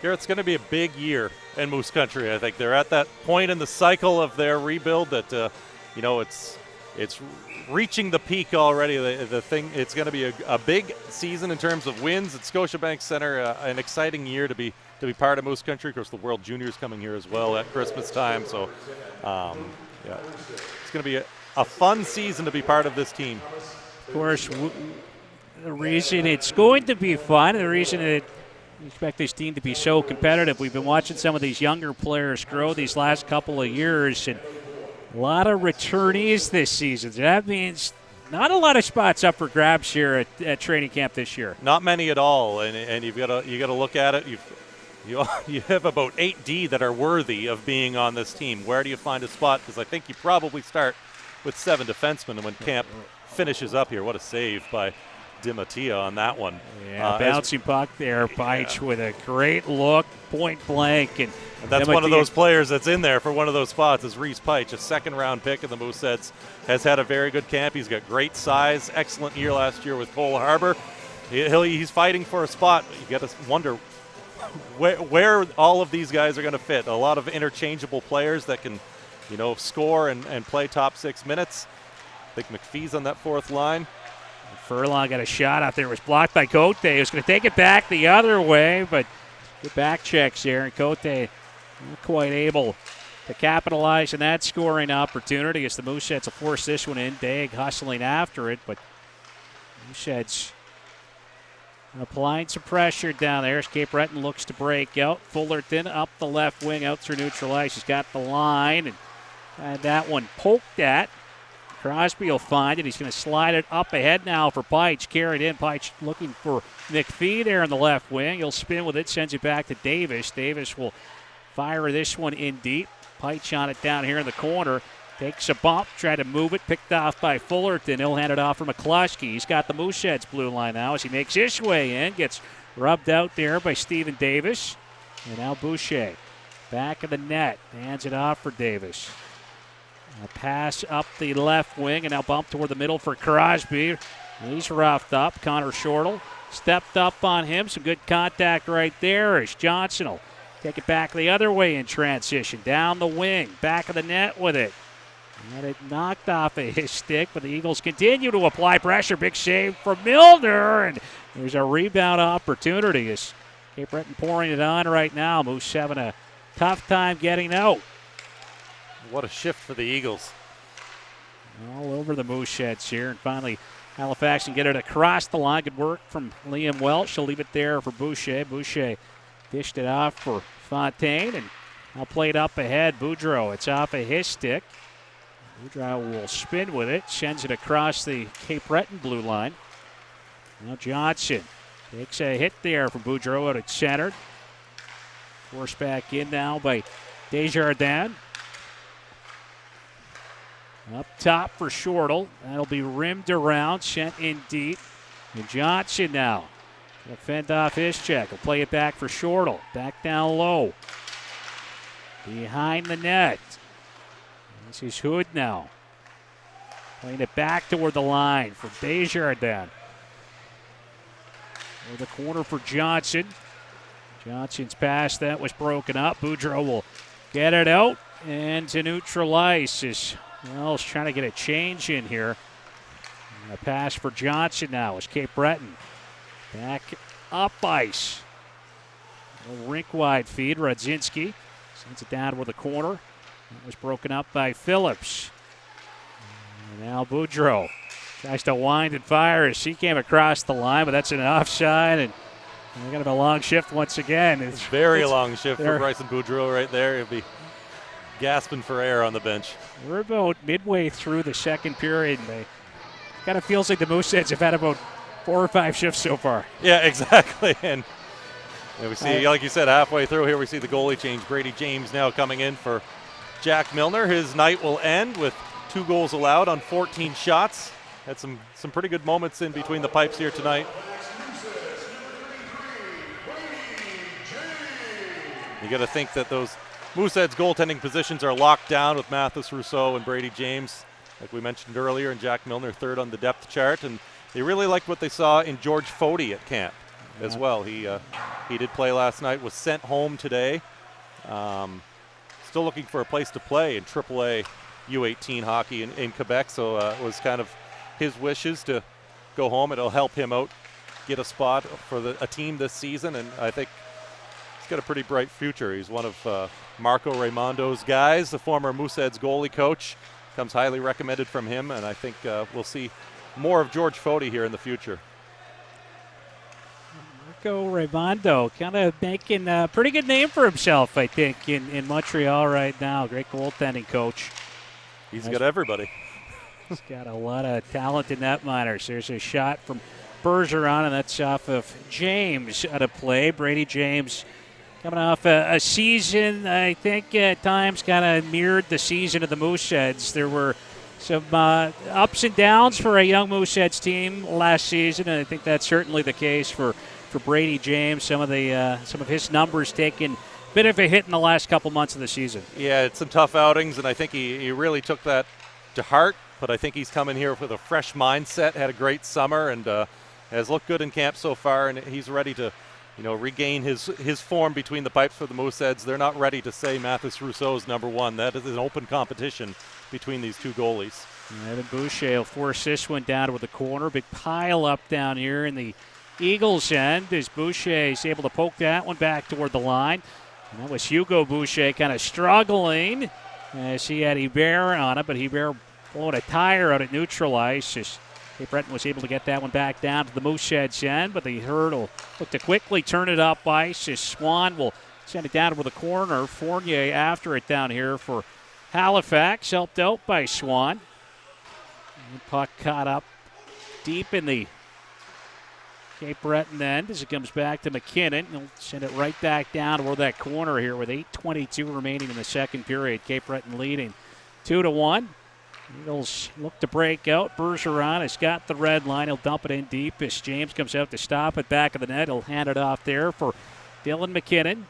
Garrett, it's going to be a big year in Moose Country. I think they're at that point in the cycle of their rebuild that, it's reaching the peak already. The thing, it's going to be a big season in terms of wins at Scotiabank Center. An exciting year to be part of Moose Country. Of course, the World Juniors coming here as well at Christmas time. So, it's going to be a fun season to be part of this team. Of course, the reason it's going to be fun, the reason that we expect this team to be so competitive, we've been watching some of these younger players grow these last couple of years, and a lot of returnees this season. So that means not a lot of spots up for grabs here at training camp this year. Not many at all, and you got to look at it. You have about 8D that are worthy of being on this team. Where do you find a spot? Because I think you probably start with 7 defensemen when camp finishes up here. What a save by DiMattia on that one. Yeah, bouncing puck there. Peitsch with a great look, point blank. And that's one of those players that's in there for one of those spots is Reese Peitsch, a second-round pick of the Mooseheads. Has had a very good camp. He's got great size, excellent year last year with Cole Harbour. He's fighting for a spot. You got to wonder where all of these guys are going to fit. A lot of interchangeable players that can, score and play top 6 minutes. I think McPhee's on that 4th line. Furlong got a shot out there. It was blocked by Cote. He was going to take it back the other way, but good back checks here. And Cote not quite able to capitalize on that scoring opportunity as the Mooseheads will force this one in. Daig hustling after it, but Mooseheads applying some pressure down there as Cape Breton looks to break out. Fullerton up the left wing out through neutral ice. He's got the line and had that one poked at. Crosby will find it. He's going to slide it up ahead now for Peitsch. Carried in. Peitsch looking for McPhee there in the left wing. He'll spin with it, sends it back to Davis. Davis will fire this one in deep. Peitsch on it down here in the corner. Takes a bump, try to move it, picked off by Fullerton. He'll hand it off for McCluskey. He's got the Mooseheads blue line now as he makes his way in. Gets rubbed out there by Stephen Davis. And now Boucher back of the net. Hands it off for Davis. A pass up the left wing and now bump toward the middle for Crosby. He's roughed up. Connor Shortle stepped up on him. Some good contact right there as Johnson will take it back the other way in transition. Down the wing. Back of the net with it. Had it knocked off of his stick, but the Eagles continue to apply pressure. Big save from Milner, and there's a rebound opportunity as Cape Breton pouring it on right now. Moose having a tough time getting out. What a shift for the Eagles. All over the Mooseheads here, and finally Halifax can get it across the line. Good work from Liam Welch. She'll leave it there for Boucher. Boucher dished it off for Fontaine, and now played up ahead. Boudreau, it's off of his stick. Boudreau will spin with it, sends it across the Cape Breton blue line. Now Johnson takes a hit there from Boudreau out at center. Forced back in now by Desjardins. Up top for Shortle. That'll be rimmed around, sent in deep. And Johnson now will fend off his check. He'll play it back for Shortle. Back down low. Behind the net. This is Hood now. Playing it back toward the line for Desjardins. Or the corner for Johnson. Johnson's pass that was broken up. Boudreau will get it out and to neutral ice. Wells trying to get a change in here. And a pass for Johnson now as Cape Breton back up ice. A rink-wide feed. Radzinski sends it down toward the corner. That was broken up by Phillips. And now Boudreau tries to wind and fire as he came across the line, but that's an offside, and we're going to have a long shift once again. It's very long shift for Bryson Boudreau right there. He'll be gasping for air on the bench. We're about midway through the second period, and it kind of feels like the Mooseheads have had about 4 or 5 shifts so far. Yeah, exactly. And we see, like you said, halfway through here, we see the goalie change. Brady James now coming in for Jack Milner. His night will end with 2 goals allowed on 14 shots. Had some pretty good moments in between the pipes here tonight. You got to think that those Mooseheads goaltending positions are locked down with Mathis Rousseau and Brady James, like we mentioned earlier, and Jack Milner third on the depth chart. And they really liked what they saw in George Fody at camp as well. He did play last night, was sent home today. Still looking for a place to play in AAA U18 hockey in Quebec, so it was kind of his wishes to go home. It'll help him out, get a spot for a team this season, and I think he's got a pretty bright future. He's one of Marco Raimondo's guys, the former Mooseheads goalie coach. Comes highly recommended from him, and I think we'll see more of George Fody here in the future. Marco Raimondo kind of making a pretty good name for himself, I think, in Montreal right now. Great goaltending coach. He's got everybody. He's got a lot of talent in that minors. There's a shot from Bergeron, and that's off of James out of play. Brady James coming off a season, I think at times kind of mirrored the season of the Mooseheads. There were some ups and downs for a young Mooseheads team last season, and I think that's certainly the case for Brady James. Some of his numbers taking a bit of a hit in the last couple months of the season. Yeah, it's some tough outings, and I think he really took that to heart. But I think he's coming here with a fresh mindset. Had a great summer and has looked good in camp so far, and he's ready to, regain his form between the pipes for the Mooseheads. They're not ready to say Mathis Rousseau's number one. That is an open competition between these two goalies. Evan Boucher will force this one down to the corner. Big pile up down here in the Eagles' end as Boucher is able to poke that one back toward the line. And that was Hugo Boucher kind of struggling as he had Hebert on it, but Hebert blowing a tire out at neutral ice. As Cape Breton was able to get that one back down to the Mooseheads' end, but the Herd will look to quickly turn it up ice as Swan will send it down to the corner. Fournier after it down here for Halifax, helped out by Swan. And the puck caught up deep in the Cape Breton end as it comes back to McKinnon. He'll send it right back down toward that corner here with 8:22 remaining in the second period. Cape Breton leading 2-1. Eagles look to break out. Bergeron has got the red line. He'll dump it in deep as James comes out to stop it back of the net. He'll hand it off there for Dylan McKinnon.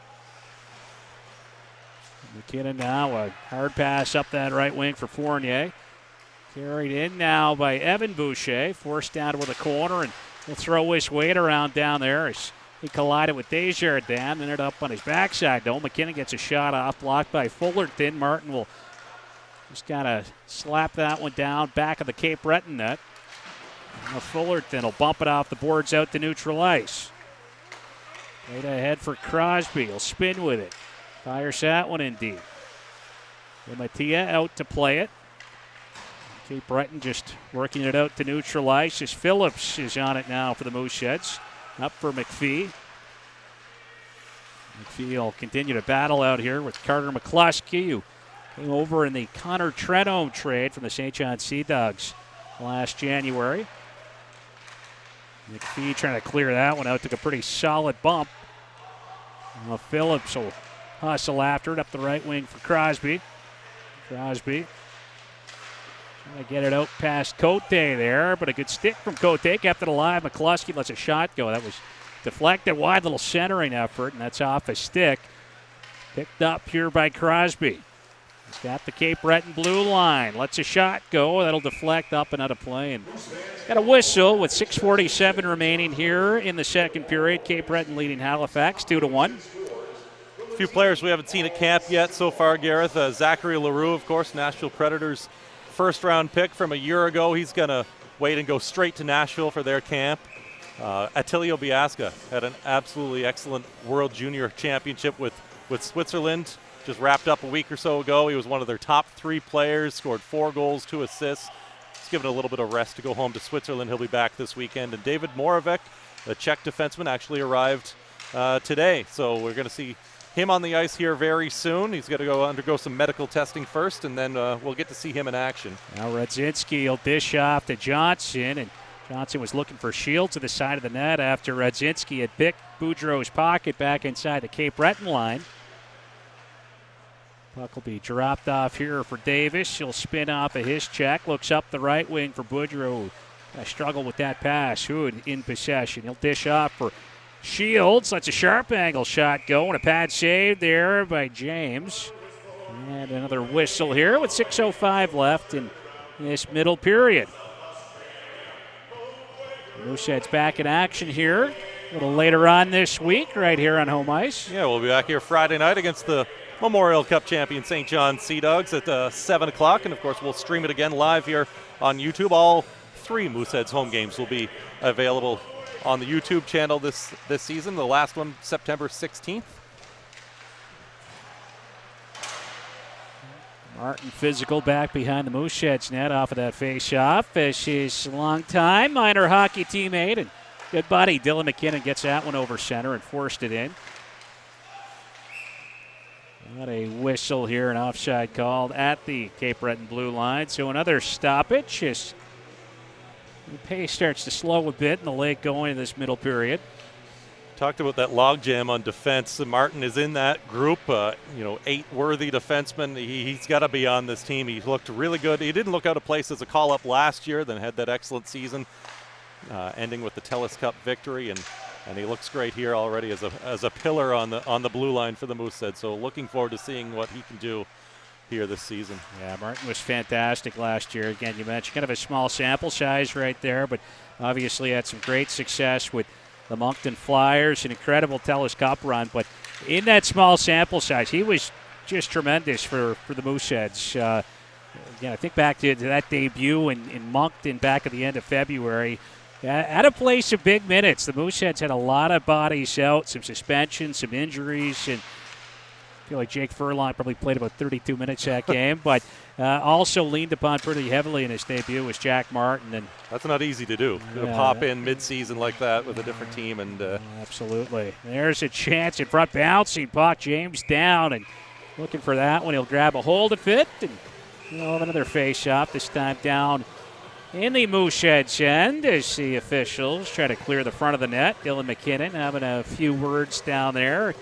McKinnon now a hard pass up that right wing for Fournier. Carried in now by Evan Boucher. Forced down to the corner, and he'll throw his weight around down there as he collided with Desjardins. Ended up on his backside, though. McKinnon gets a shot off, blocked by Fullerton. Martin will just kind of slap that one down back of the Cape Breton net. Now Fullerton will bump it off the boards out to neutral ice. Right ahead for Crosby. He'll spin with it. Fires that one in deep. Mattia out to play it. Cape Breton just working it out to neutral ice as Phillips is on it now for the Mooseheads. Up for McPhee. McPhee will continue to battle out here with Carter McCluskey, who came over in the Connor Trenholm trade from the St. John Sea Dogs last January. McPhee trying to clear that one out, took a pretty solid bump. Phillips will hustle after it up the right wing for Crosby. Crosby trying to get it out past Cote there, but a good stick from Cote, kept it alive. McCluskey lets a shot go. That was deflected wide, little centering effort, and that's off a stick. Picked up here by Crosby. He's got the Cape Breton blue line. Lets a shot go. That'll deflect up and out of play. And got a whistle with 6:47 remaining here in the second period. Cape Breton leading Halifax 2-1. A few players we haven't seen at camp yet so far, Gareth. Zachary Leroux, of course, Nashville Predators first-round pick from a year ago. He's going to wait and go straight to Nashville for their camp. Attilio Biasca had an absolutely excellent World Junior Championship with Switzerland. Just wrapped up a week or so ago. He was one of their top 3 players, scored 4 goals, 2 assists. He's given a little bit of rest to go home to Switzerland. He'll be back this weekend. And David Moravec, the Czech defenseman, actually arrived today. So we're going to see him on the ice here very soon. He's got to go undergo some medical testing first, and then we'll get to see him in action. Now Radzinski will dish off to Johnson, and Johnson was looking for Shields to the side of the net after Radzinski had picked Boudreau's pocket back inside the Cape Breton line. Puck will be dropped off here for Davis. He'll spin off of his check. Looks up the right wing for Boudreau. Struggled with that pass. Hood in possession. He'll dish off for Shields. Lets a sharp angle shot go. And a pad save there by James. And another whistle here with 6:05 left in this middle period. Mooseheads back in action here a little later on this week right here on home ice. Yeah, we'll be back here Friday night against the Memorial Cup champion St. John Sea Dogs at 7 o'clock. And, of course, we'll stream it again live here on YouTube. All 3 Mooseheads home games will be available on the YouTube channel this season. The last one, September 16th. Martin physical back behind the Mooseheads net off of that face-off as his longtime minor hockey teammate and good buddy Dylan McKinnon gets that one over center and forced it in. Got a whistle here, an offside called at the Cape Breton blue line. So another stoppage as the pace starts to slow a bit in the late going in this middle period. Talked about that logjam on defense. Martin is in that group. 8 worthy defensemen. He's got to be on this team. He looked really good. He didn't look out of place as a call-up last year, then had that excellent season, ending with the TELUS Cup victory, and he looks great here already as a pillar on the blue line for the Mooseheads. So looking forward to seeing what he can do here this season. Yeah, Martin was fantastic last year. Again, you mentioned kind of a small sample size right there, but obviously had some great success with the Moncton Flyers, an incredible TELUS Cup run. But in that small sample size, he was just tremendous for the Mooseheads. Again, I think back to that debut in Moncton back at the end of February. At a place of big minutes, the Mooseheads had a lot of bodies out, some suspensions, some injuries, and I feel like Jake Furlong probably played about 32 minutes that game, but also leaned upon pretty heavily in his debut was Jack Martin. And that's not easy to do. To pop in mid-season like that with a different team. And absolutely. There's a chance in front, bouncing puck, James down, and looking for that one. He'll grab a hold of it, and we'll have another face-off, this time down in the Mooseheads end as the officials try to clear the front of the net. Dylan McKinnon having a few words down there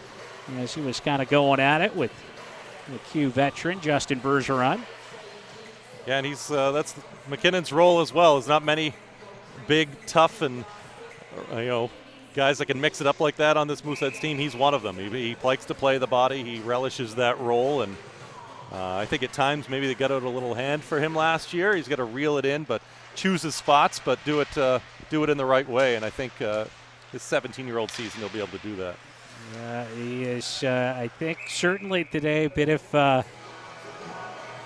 as he was kind of going at it with the Q veteran, Justin Bergeron. Yeah, and he's that's McKinnon's role as well. There's not many big, tough, and guys that can mix it up like that on this Mooseheads team. He's one of them. He likes to play the body. He relishes that role, and I think at times maybe they got out a little hand for him last year. He's got to reel it in, but choose his spots, but do it in the right way. And I think his 17-year-old season he'll be able to do that. He is, I think, certainly today a bit of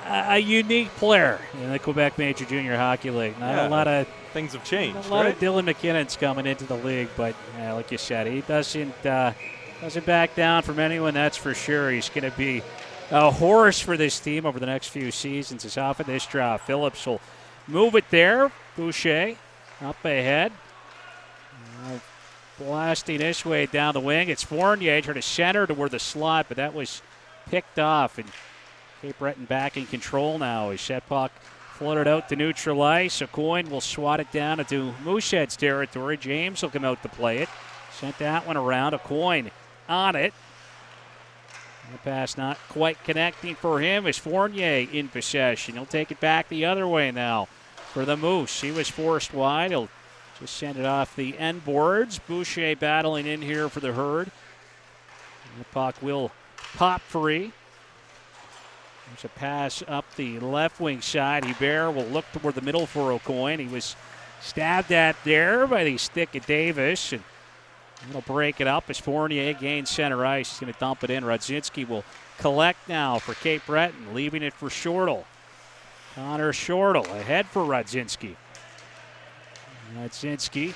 a unique player in the Quebec Major Junior Hockey League. Not a lot of things have changed. A lot of Dylan McKinnon's coming into the league, but like you said, he doesn't back down from anyone. That's for sure. He's going to be a horse for this team over the next few seasons. It's off of this draw. Phillips will move it there. Boucher up ahead. Blasting this way down the wing. It's Fournier trying to center toward the slot, but that was picked off. And Cape Breton back in control now as that puck floated out to neutral ice. A coin will swat it down into Mooseheads territory. James will come out to play it. Sent that one around. A coin on it. The pass not quite connecting for him as Fournier in possession. He'll take it back the other way now for the Moose. He was forced wide. He'll just send it off the end boards. Boucher battling in here for the herd. And the puck will pop free. There's a pass up the left wing side. Hebert will look toward the middle for O'Coin. He was stabbed at there by the stick of Davis. And he'll break it up as Fournier gains center ice. He's going to dump it in. Radzinski will collect now for Cape Breton, leaving it for Shortle. Connor Shortle ahead for Radzinski. Radzinski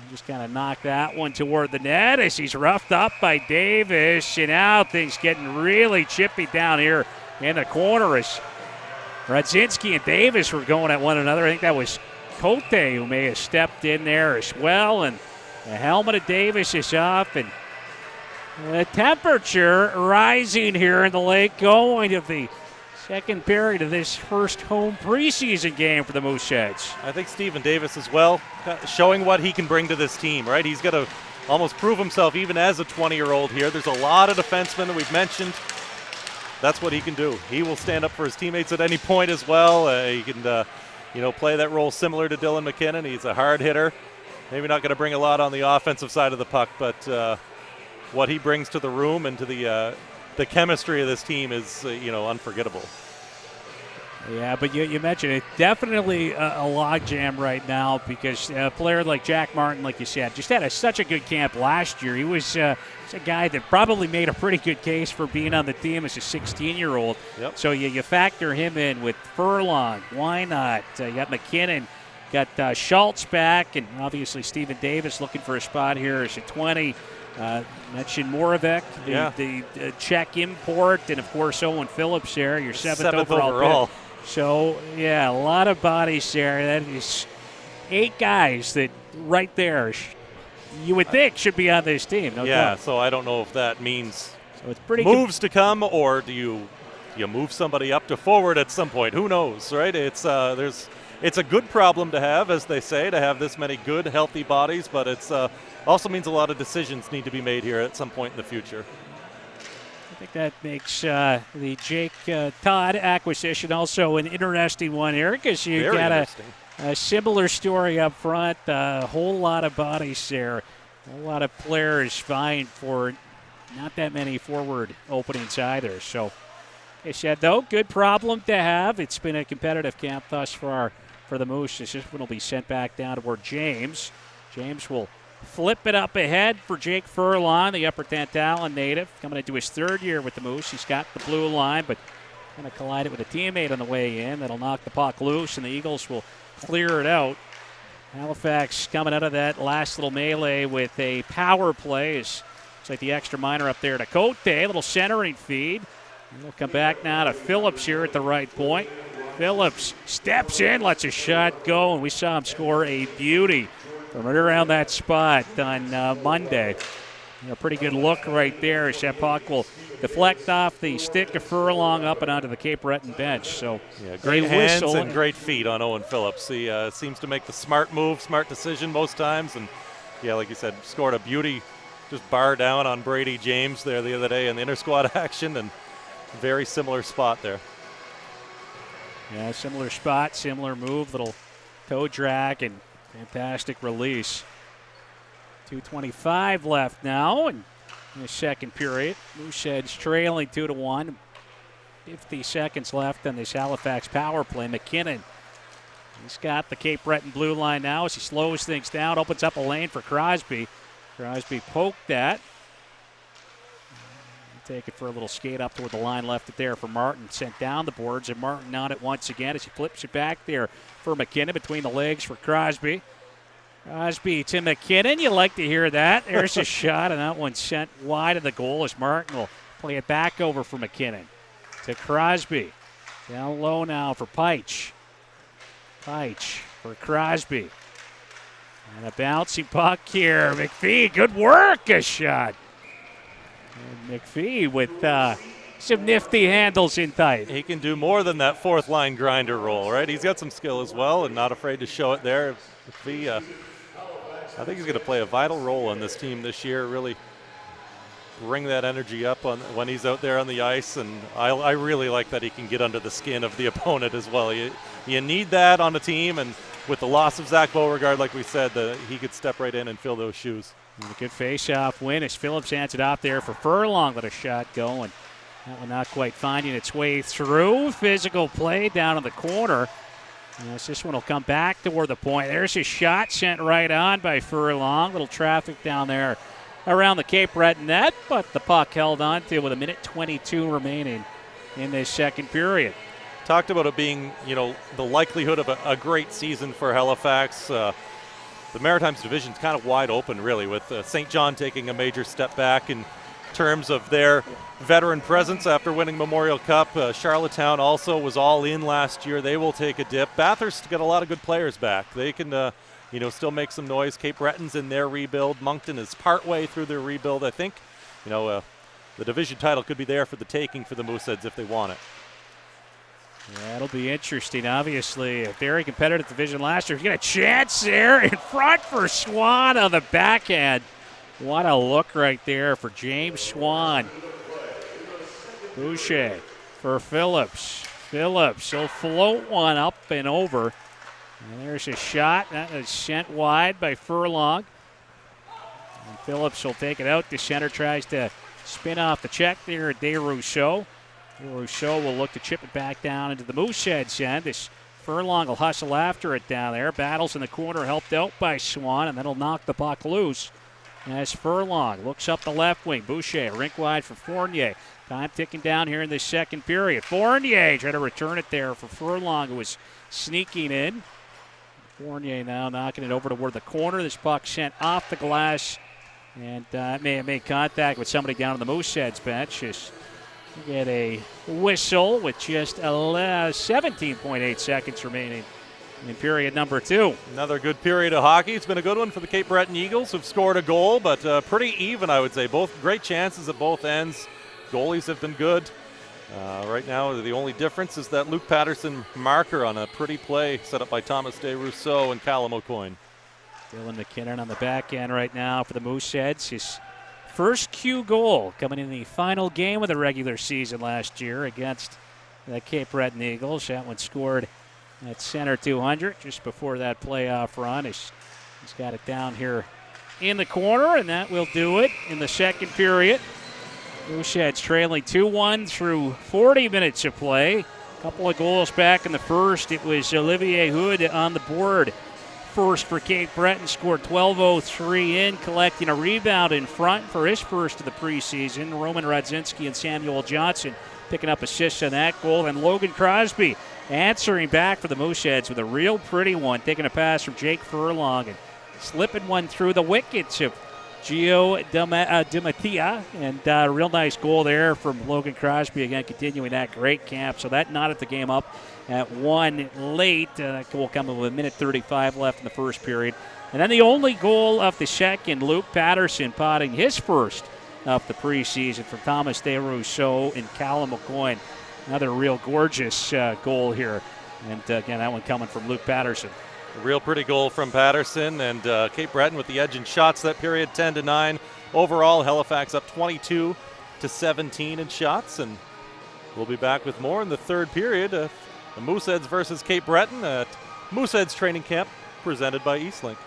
just kind of knocked that one toward the net as he's roughed up by Davis. And now things getting really chippy down here in the corner as Radzinski and Davis were going at one another. I think that was Cote who may have stepped in there as well. And the helmet of Davis is up. And the temperature rising here in the late going of the second period of this first home preseason game for the Mooseheads. I think Stephen Davis as well, showing what he can bring to this team, right? He's got to almost prove himself even as a 20-year-old here. There's a lot of defensemen that we've mentioned. That's what he can do. He will stand up for his teammates at any point as well. He can, play that role similar to Dylan McKinnon. He's a hard hitter. Maybe not going to bring a lot on the offensive side of the puck, but what he brings to the room and to the chemistry of this team is, unforgettable. Yeah, but you mentioned it. Definitely a logjam right now because a player like Jack Martin, like you said, just had such a good camp last year. He was a guy that probably made a pretty good case for being on the team as a 16-year-old. Yep. So you factor him in with Furlong. Why not? You got McKinnon, got Schultz back, and obviously Stephen Davis looking for a spot here as a 20. Mentioned Moravec, the Czech import, and of course Owen Phillips there, your seventh overall pick. So, a lot of bodies there. That is 8 guys that right there you would think should be on this team. No doubt. So I don't know if that means So it's pretty moves to come, or do you move somebody up to forward at some point? Who knows, right? It's a good problem to have, as they say, to have this many good, healthy bodies, but it's also means a lot of decisions need to be made here at some point in the future. I think that makes the Jake Todd acquisition also an interesting one here, because you Very got interesting. a similar story up front, a whole lot of bodies there, a whole lot of players vying for not that many forward openings either. So, like I said, though, good problem to have. It's been a competitive camp thus far for the Moose. This one will be sent back down toward James. James will flip it up ahead for Jake Furlong, the Upper Tantallon native, coming into his third year with the Moose. He's got the blue line, but kind of collided with a teammate on the way in. That'll knock the puck loose, and the Eagles will clear it out. Halifax coming out of that last little melee with a power play. Looks like the extra minor up there to Cote. A little centering feed. And we'll come back now to Phillips here at the right point. Phillips steps in, lets a shot go, and we saw him score a beauty from right around that spot on Monday. A pretty good look right there as that puck will deflect off the stick of Furlong up and onto the Cape Breton bench. So yeah, great hands and great feet on Owen Phillips. He seems to make the smart move, smart decision most times. And, yeah, like you said, scored a beauty, just bar down on Brady James there the other day in the inter-squad action, and very similar spot there. Yeah, similar spot, similar move, little toe drag, and fantastic release. 2:25 left now in the second period. Mooseheads trailing 2-1. 50 seconds left on this Halifax power play. McKinnon, he's got the Cape Breton blue line now as he slows things down, opens up a lane for Crosby. Crosby poked that. Take it for a little skate up toward the line, left it there for Martin. Sent down the boards, and Martin on it once again as he flips it back there for McKinnon between the legs for Crosby. Crosby to McKinnon. You like to hear that. There's a shot, and that one sent wide of the goal as Martin will play it back over for McKinnon. To Crosby. Down low now for Peich. Peich for Crosby. And a bouncing puck here. McPhee, good work, a shot. And McPhee with some nifty handles in tight. He can do more than that fourth line grinder role, right? He's got some skill as well and not afraid to show it there. McPhee, I think he's going to play a vital role on this team this year, really bring that energy up when he's out there on the ice. And I really like that he can get under the skin of the opponent as well. You need that on a team, and with the loss of Zach Beauregard, like we said, he could step right in and fill those shoes. And a good face-off win as Phillips hands it out there for Furlong. Let a shot go, and that one not quite finding its way through. Physical play down in the corner. As this one will come back toward the point. There's a shot sent right on by Furlong. Little traffic down there around the Cape Breton net, but the puck held on to with 1:22 remaining in this second period. Talked about it being, the likelihood of a great season for Halifax. The Maritimes division's kind of wide open, really, with St. John taking a major step back in terms of their veteran presence after winning Memorial Cup. Charlottetown also was all in last year. They will take a dip. Bathurst got a lot of good players back. They can, still make some noise. Cape Breton's in their rebuild. Moncton is partway through their rebuild. I think, the division title could be there for the taking for the Mooseheads if they want it. Yeah, it'll be interesting. Obviously, a very competitive division last year. You get a chance there in front for Swan on the backhand. What a look right there for James Swan. Boucher for Phillips. Phillips will float one up and over. And there's a shot. That is sent wide by Furlong. And Phillips will take it out. The center tries to spin off the check there at DeRousseau. Rousseau will look to chip it back down into the Mooseheads end. This Furlong will hustle after it down there. Battles in the corner, helped out by Swan, and then he'll knock the puck loose. As Furlong looks up the left wing. Boucher, rink wide for Fournier. Time ticking down here in the second period. Fournier trying to return it there for Furlong, who was sneaking in. Fournier now knocking it over toward the corner. This puck sent off the glass, and may have made contact with somebody down on the Mooseheads bench. You get a whistle with just 17.8 seconds remaining in period number 2. Another good period of hockey. It's been a good one for the Cape Breton Eagles, who've scored a goal, but pretty even, I would say. Both great chances at both ends. goalies have been good. Right now, the only difference is that Luke Patterson marker on a pretty play set up by Thomas DeRousseau and Callum O'Coin. Dylan McKinnon on the back end right now for the Mooseheads. His first Q goal coming in the final game of the regular season last year against the Cape Breton Eagles. That one scored at center 200 just before that playoff run. He's got it down here in the corner, and that will do it in the second period. Mooseheads trailing 2-1 through 40 minutes of play. A couple of goals back in the first. It was Olivier Hood on the board first for Cape Breton. Scored 12:03 in, collecting a rebound in front for his first of the preseason. Roman Radzinski and Samuel Johnson picking up assists on that goal. And Logan Crosby answering back for the Mooseheads with a real pretty one, taking a pass from Jake Furlong and slipping one through the wickets of Gio DiMattia, and real nice goal there from Logan Crosby, again continuing that great camp. So that knotted the game up at 1 late. That goal coming with a minute 35 left in the first period. And then the only goal of the second, Luke Patterson potting his first of the preseason from Thomas DeRousseau and Callum O'Coin. Another real gorgeous goal here. And again, that one coming from Luke Patterson. A real pretty goal from Patterson, and Cape Breton with the edge in shots that period, 10-9. Overall, Halifax up 22-17 in shots, and we'll be back with more in the third period of the Mooseheads versus Cape Breton at Mooseheads Training Camp, presented by Eastlink.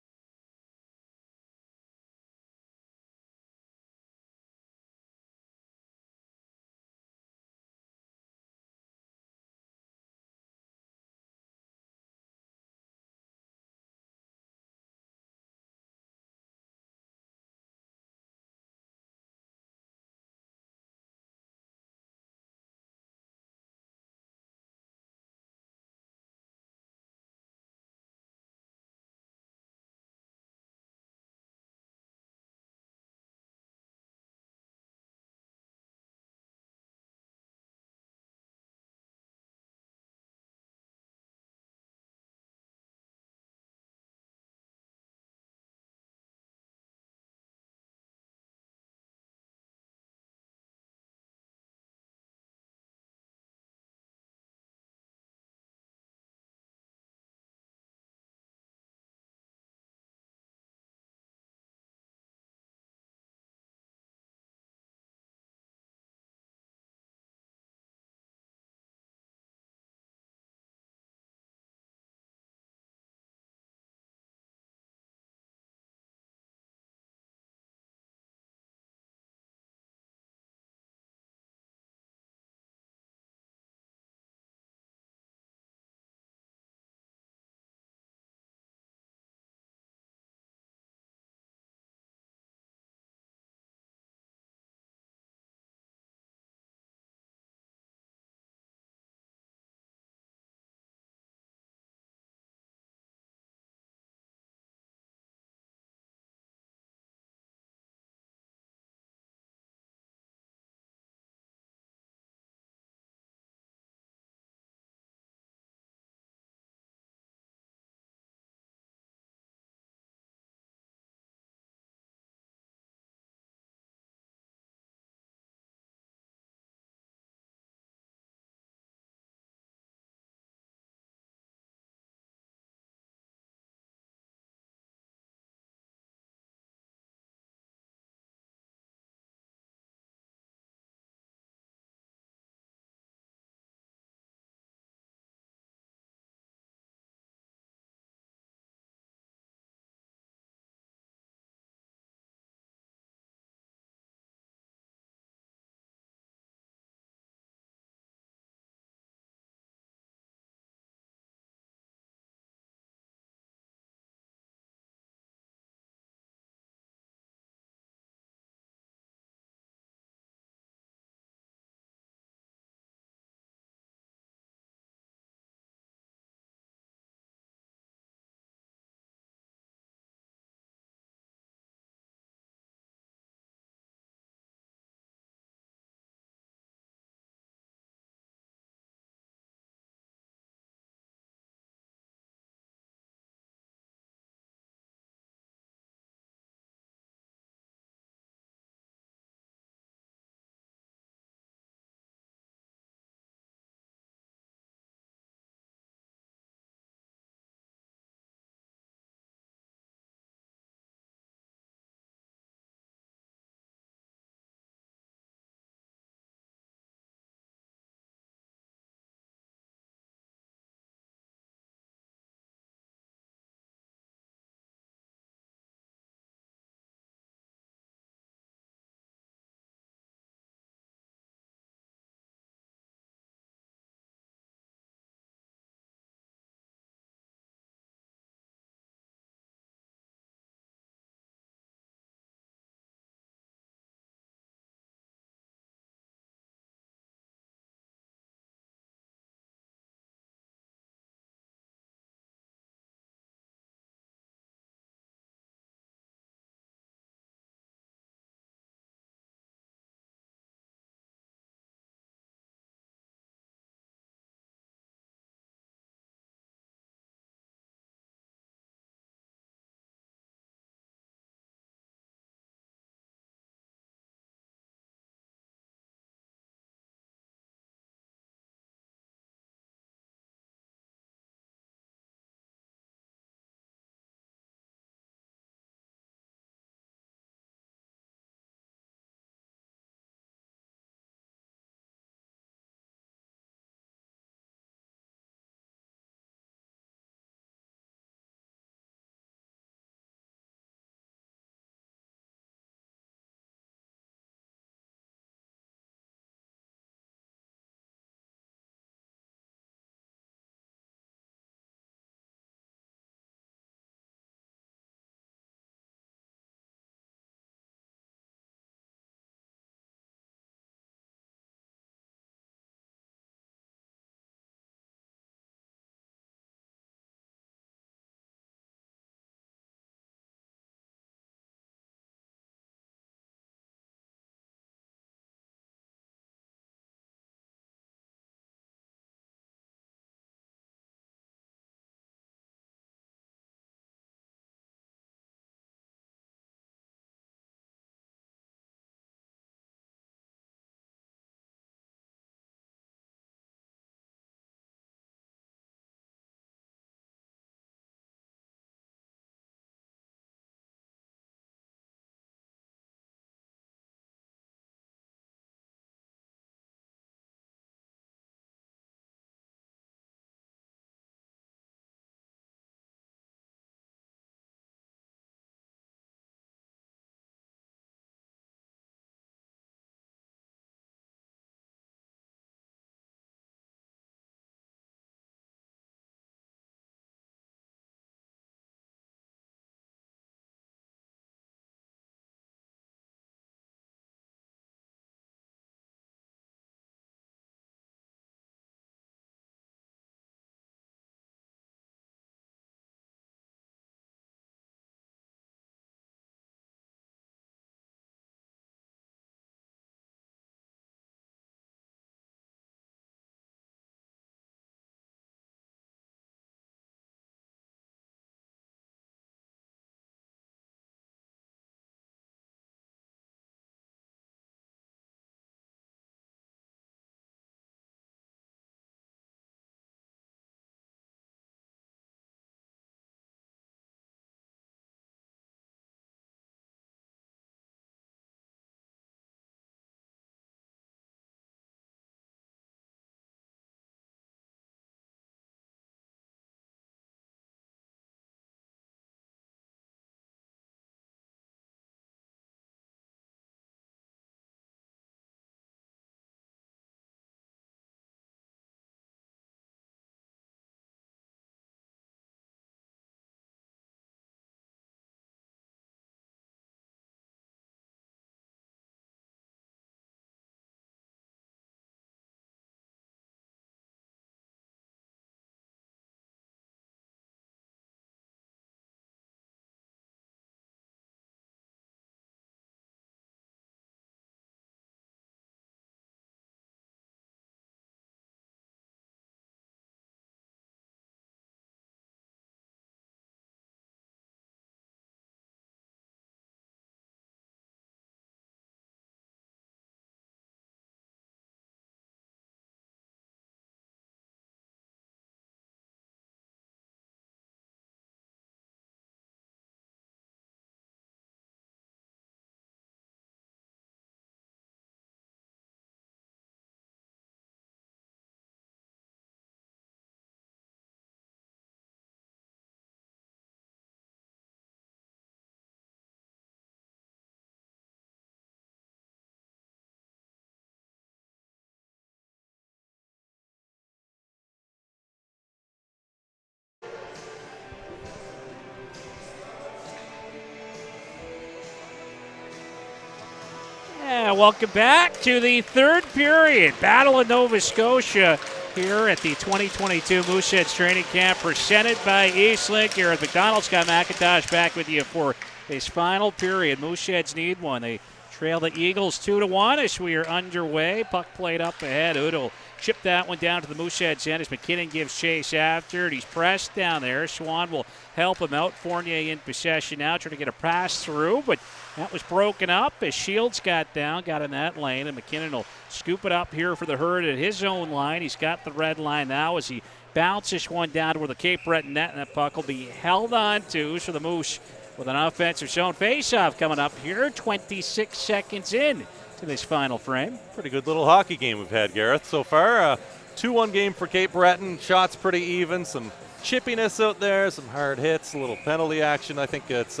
And welcome back to the third period. Battle of Nova Scotia here at the 2022 Mooseheads training camp presented by Eastlink. Here at McDonald's, Scott McIntosh back with you for this final period. Mooseheads need one. They trail the Eagles 2-1 as we are underway. Puck played up ahead. Udo chip that one down to the Mooseheads end as McKinnon gives chase after it. He's pressed down there. Swan will help him out. Fournier in possession now, trying to get a pass through, but that was broken up as Shields got down, got in that lane, and McKinnon will scoop it up here for the Herd at his own line. He's got the red line now as he bounces one down to where the Cape Breton net, and that puck will be held on to. So the Moose with an offensive zone faceoff coming up here, 26 seconds in to this final frame. Pretty good little hockey game we've had, Gareth, so far. 2-1 game for Cape Breton. Shots pretty even, some chippiness out there, some hard hits, a little penalty action. I think it's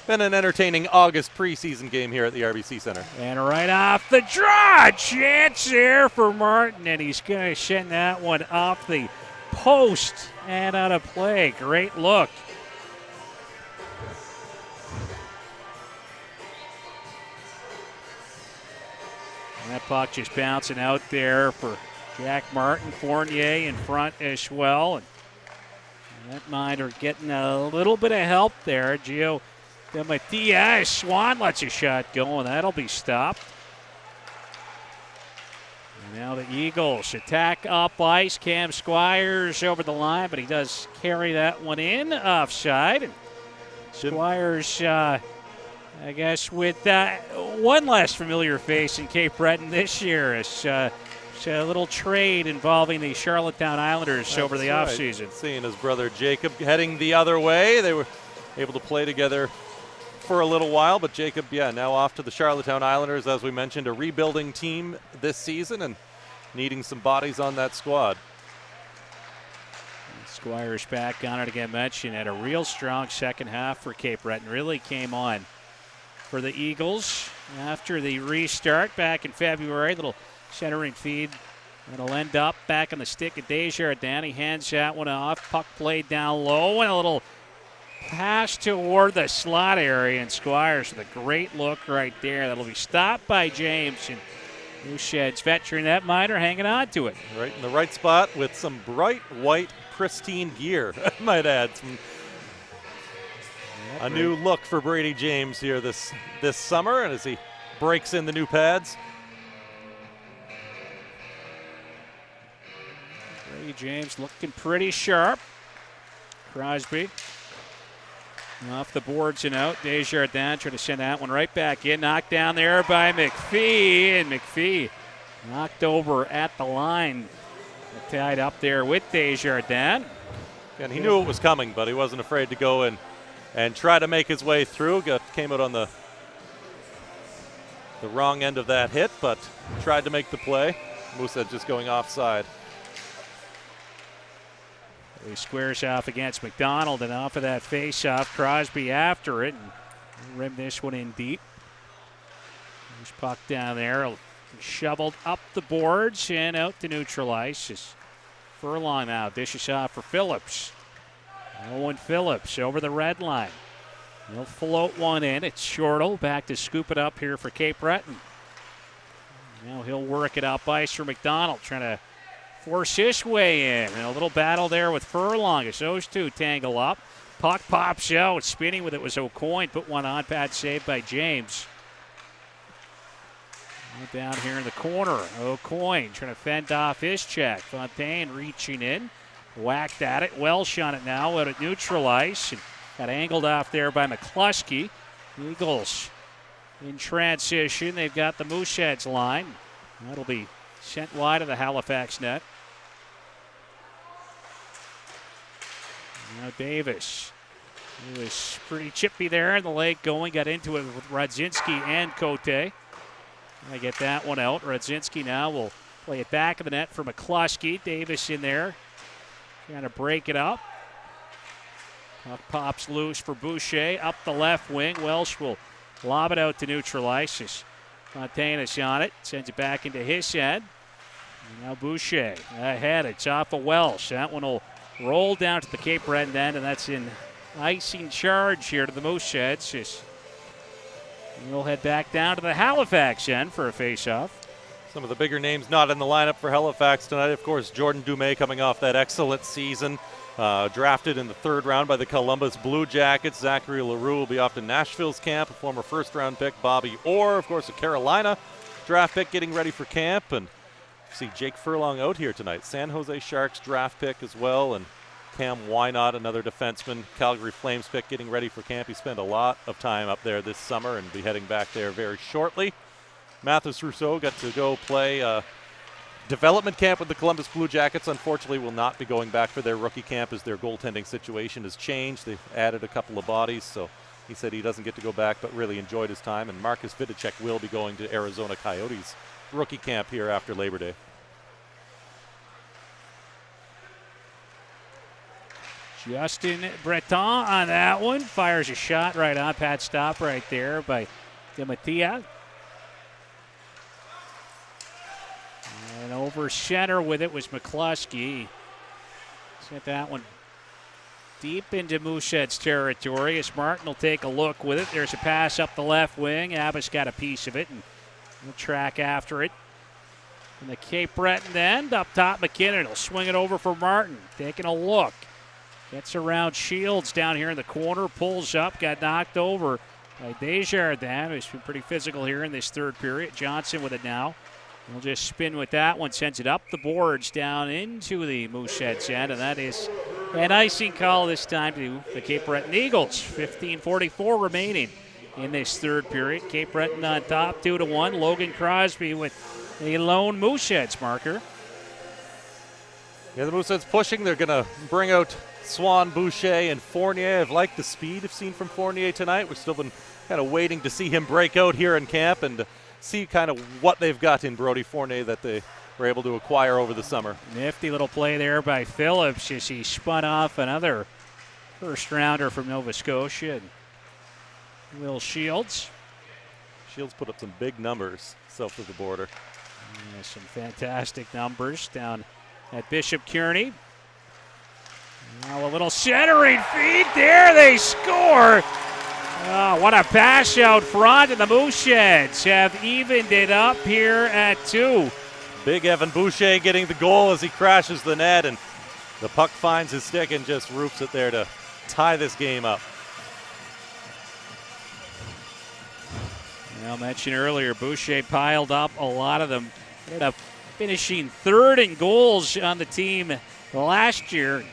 been an entertaining August preseason game here at the RBC Center. And right off the draw, chance there for Martin, and he's going to send that one off the post and out of play. Great look. And that puck just bouncing out there for Jack Martin. Fournier in front as well. And that Miner getting a little bit of help there. Gio Matias. Swan lets a shot go, and that'll be stopped. And now the Eagles attack up ice. Cam Squires over the line, but he does carry that one in offside. And Squires, I guess, with one less familiar face in Cape Breton this year. It's a little trade involving the Charlottetown Islanders over the offseason. Seeing his brother Jacob heading the other way. They were able to play together for a little while, but Jacob, now off to the Charlottetown Islanders, as we mentioned, a rebuilding team this season and needing some bodies on that squad. Squires back on it again, mentioned, had a real strong second half for Cape Breton. Really came on for the Eagles after the restart back in February. Little centering feed that'll end up back on the stick of Desjardins. He hands that one off. Puck played down low, and a little pass toward the slot area, and Squires with a great look right there. That'll be stopped by James, and Mooseheads veteran that Miner hanging on to it. Right in the right spot with some bright white pristine gear, I might add. A new look for Brady James here this summer, and as he breaks in the new pads. Brady James looking pretty sharp. Crosby off the boards and out. Desjardins trying to send that one right back in. Knocked down there by McPhee, and McPhee knocked over at the line. Tied up there with Desjardins. And he knew it was coming, but he wasn't afraid to go and try to make his way through. Came out on the wrong end of that hit, but tried to make the play. Moosehead just going offside. He squares off against McDonald, and off of that face-off, Crosby after it, and rim this one in deep. There's puck down there, shoveled up the boards and out to neutralize. Just Furlong now dishes off for Phillips. Owen Phillips over the red line. He'll float one in. It's Shortle back to scoop it up here for Cape Breton. Now he'll work it up ice for McDonald, trying to force his way in. And a little battle there with Furlong as those two tangle up. Puck pops out. Spinning with it was O'Coin. Put one on. Bad save by James. Down here in the corner. O'Coin trying to fend off his check. Fontaine reaching in. Whacked at it. Welsh on it now. Out at neutral ice. And got angled off there by McCluskey. Eagles in transition. They've got the Mooseheads line. That'll be sent wide of the Halifax net. Now Davis. He was pretty chippy there in the leg going. Got into it with Radzinski and Cote. I get that one out. Radzinski now will play it back of the net for McCluskey. Davis in there. Trying to break it up. Puck pops loose for Boucher. Up the left wing. Welsh will lob it out to neutral ice. Fontaine on it. Sends it back into his end. And now Boucher ahead. It's off of Welsh. That one will roll down to the Cape Breton end, and that's in icing charge here to the Mooseheads. We'll head back down to the Halifax end for a face-off. Some of the bigger names not in the lineup for Halifax tonight. Of course, Jordan Dumais coming off that excellent season. Drafted in the 3rd round by the Columbus Blue Jackets. Zachary Leroux will be off to Nashville's camp. A former 1st-round pick, Bobby Orr, of course, a Carolina draft pick, getting ready for camp. And see Jake Furlong out here tonight. San Jose Sharks draft pick as well. And Cam Wynot, another defenseman, Calgary Flames pick, getting ready for camp. He spent a lot of time up there this summer and be heading back there very shortly. Mathis Rousseau got to go play development camp with the Columbus Blue Jackets. Unfortunately, will not be going back for their rookie camp as their goaltending situation has changed. They've added a couple of bodies, so he said he doesn't get to go back, but really enjoyed his time. And Marcus Vidicek will be going to Arizona Coyotes rookie camp here after Labor Day. Justin Breton on that one. Fires a shot right on. Pat stop right there by DiMattia. And over center with it was McCluskey. Sent that one deep into Mooseheads territory as Martin will take a look with it. There's a pass up the left wing. Abbas got a piece of it and we'll track after it. And the Cape Breton end up top. McKinnon will swing it over for Martin. Taking a look. Gets around Shields down here in the corner. Pulls up. Got knocked over by Desjardins, who's been pretty physical here in this 3rd period. Johnson with it now. We'll just spin with that one. Sends it up the boards down into the Mooseheads end. And that is an icing call this time to the Cape Breton Eagles. 15:44 remaining in this 3rd period. Cape Breton on top 2-1. Logan Crosby with a lone Mooseheads marker. Yeah, the Mooseheads pushing. They're going to bring out Swan, Boucher, and Fournier. I've liked the speed I've seen from Fournier tonight. We've still been kind of waiting to see him break out here in camp and see kind of what they've got in Brody Fournier that they were able to acquire over the summer. Nifty little play there by Phillips as he spun off another 1st-rounder from Nova Scotia. And Will Shields. Shields put up some big numbers south of the border. Yeah, some fantastic numbers down at Bishop Kearney. Now a little centering feed there. They score. Oh, what a pass out front, and the Mooseheads have evened it up here at 2. Big Evan Boucher getting the goal as he crashes the net, and the puck finds his stick and just roofs it there to tie this game up. I mentioned earlier, Boucher piled up a lot of them. Ended up finishing 3rd in goals on the team last year.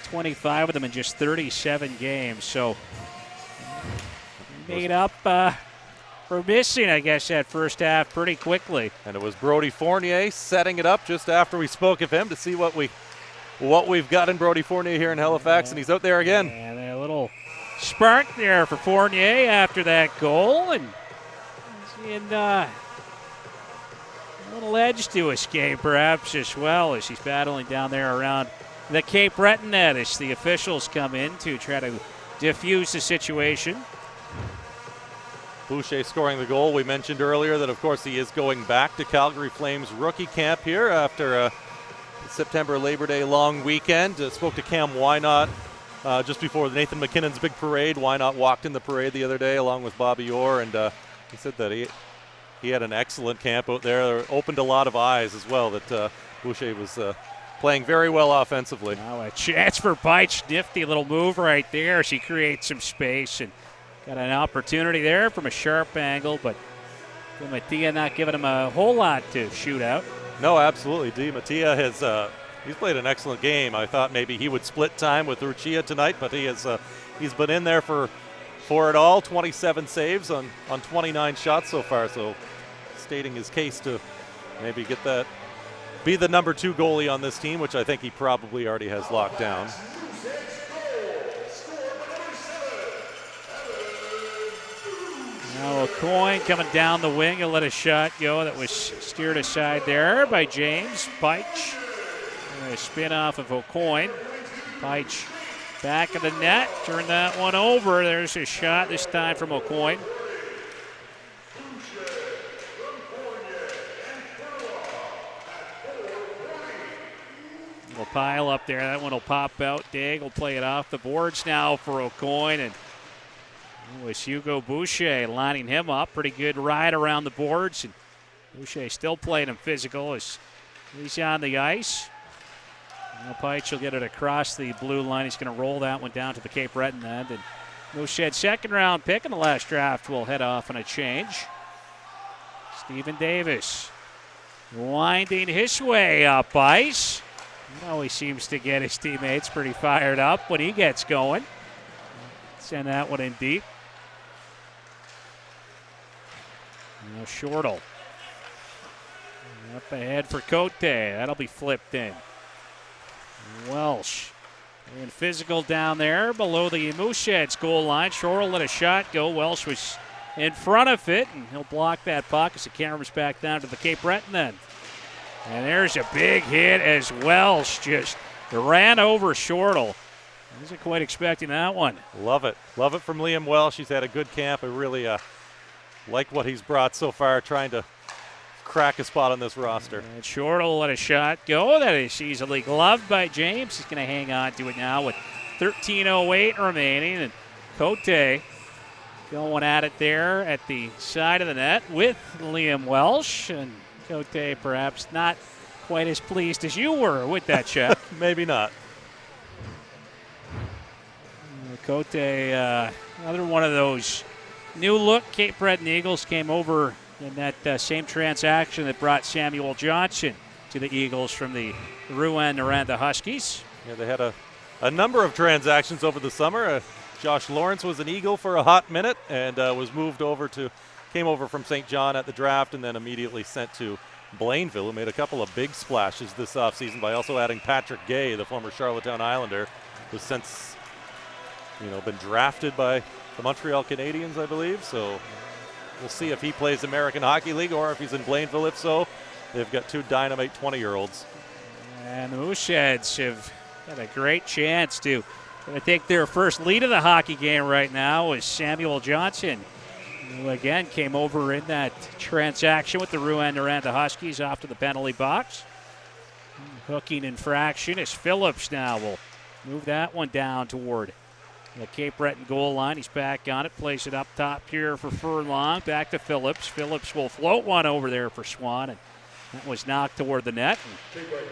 25 of them in just 37 games. So made up for missing, I guess, that 1st half pretty quickly. And it was Brody Fournier setting it up just after we spoke of him to see what we've got in Brody Fournier here in Halifax, and he's out there again. And a little spark there for Fournier after that goal, and a little edge to escape perhaps as well as he's battling down there around the Cape Breton net as the officials come in to try to diffuse the situation. Boucher scoring the goal. We mentioned earlier that, of course, he is going back to Calgary Flames rookie camp here after a September Labor Day long weekend. Spoke to Cam Wynot just before Nathan McKinnon's big parade. Wynot walked in the parade the other day along with Bobby Orr, and he said that he had an excellent camp out there. It opened a lot of eyes as well that Boucher was playing very well offensively. Now a chance for Peitsch. Nifty little move right there. She creates some space and got an opportunity there from a sharp angle, but DiMattia not giving him a whole lot to shoot out. No, absolutely. DiMattia has he's played an excellent game. I thought maybe he would split time with Ruchia tonight, but he's been in there for it all. 27 saves on 29 shots so far, so stating his case to maybe get that, be the number 2 goalie on this team, which I think he probably already has locked down. Now O'Coin coming down the wing. He'll let a shot go that was steered aside there by James Peitsch. A spin off of O'Coin. Peitsch back of the net. Turn that one over. There's a shot this time from O'Coin. We'll pile up there. That one will pop out. Dag will play it off the boards now for O'Coin. And It was Hugo Boucher lining him up. Pretty good ride around the boards. And Boucher still playing him physical as he's on the ice. Now Peitsch will get it across the blue line. He's going to roll that one down to the Cape Breton end. And Moosehead second round pick in the last draft will head off on a change. Stephen Davis winding his way up ice. He seems to get his teammates pretty fired up when he gets going. Send that one in deep. Now Shortle. Up ahead for Cote. That'll be flipped in. Welsh and physical down there below the Mooseheads goal line. Shortle let a shot go. Welsh was in front of it, and he'll block that puck as the camera's back down to the Cape Breton end. And there's a big hit as Welsh just ran over Shortle. I wasn't quite expecting that one. Love it. Love it from Liam Welsh. He's had a good camp. I really like what he's brought so far, trying to crack a spot on this roster. And Shortle let a shot go. That is easily gloved by James. He's going to hang on to it now with 13:08 remaining. And Cote going at it there at the side of the net with Liam Welsh. And Cote perhaps not quite as pleased as you were with that shot. Maybe not. Cote, another one of those new look Cape Breton Eagles came over in that same transaction that brought Samuel Johnson to the Eagles from the Rouen-Noranda Huskies. Yeah, they had a number of transactions over the summer. Josh Lawrence was an Eagle for a hot minute and came over from St. John at the draft and then immediately sent to Blainville, who made a couple of big splashes this offseason by also adding Patrick Gay, the former Charlottetown Islander, who's since been drafted by the Montreal Canadiens, I believe. So we'll see if he plays American Hockey League or if he's in Blainville. If so, they've got two dynamite 20-year-olds. And the Mooseheads have got a great chance to take their first lead of the hockey game right now with Samuel Johnson, who again came over in that transaction with the Rouen-Noranda Huskies off to the penalty box. Hooking infraction as Phillips now will move that one down toward the Cape Breton goal line. He's back on it, plays it up top here for Furlong. Back to Phillips. Phillips will float one over there for Swan, and that was knocked toward the net.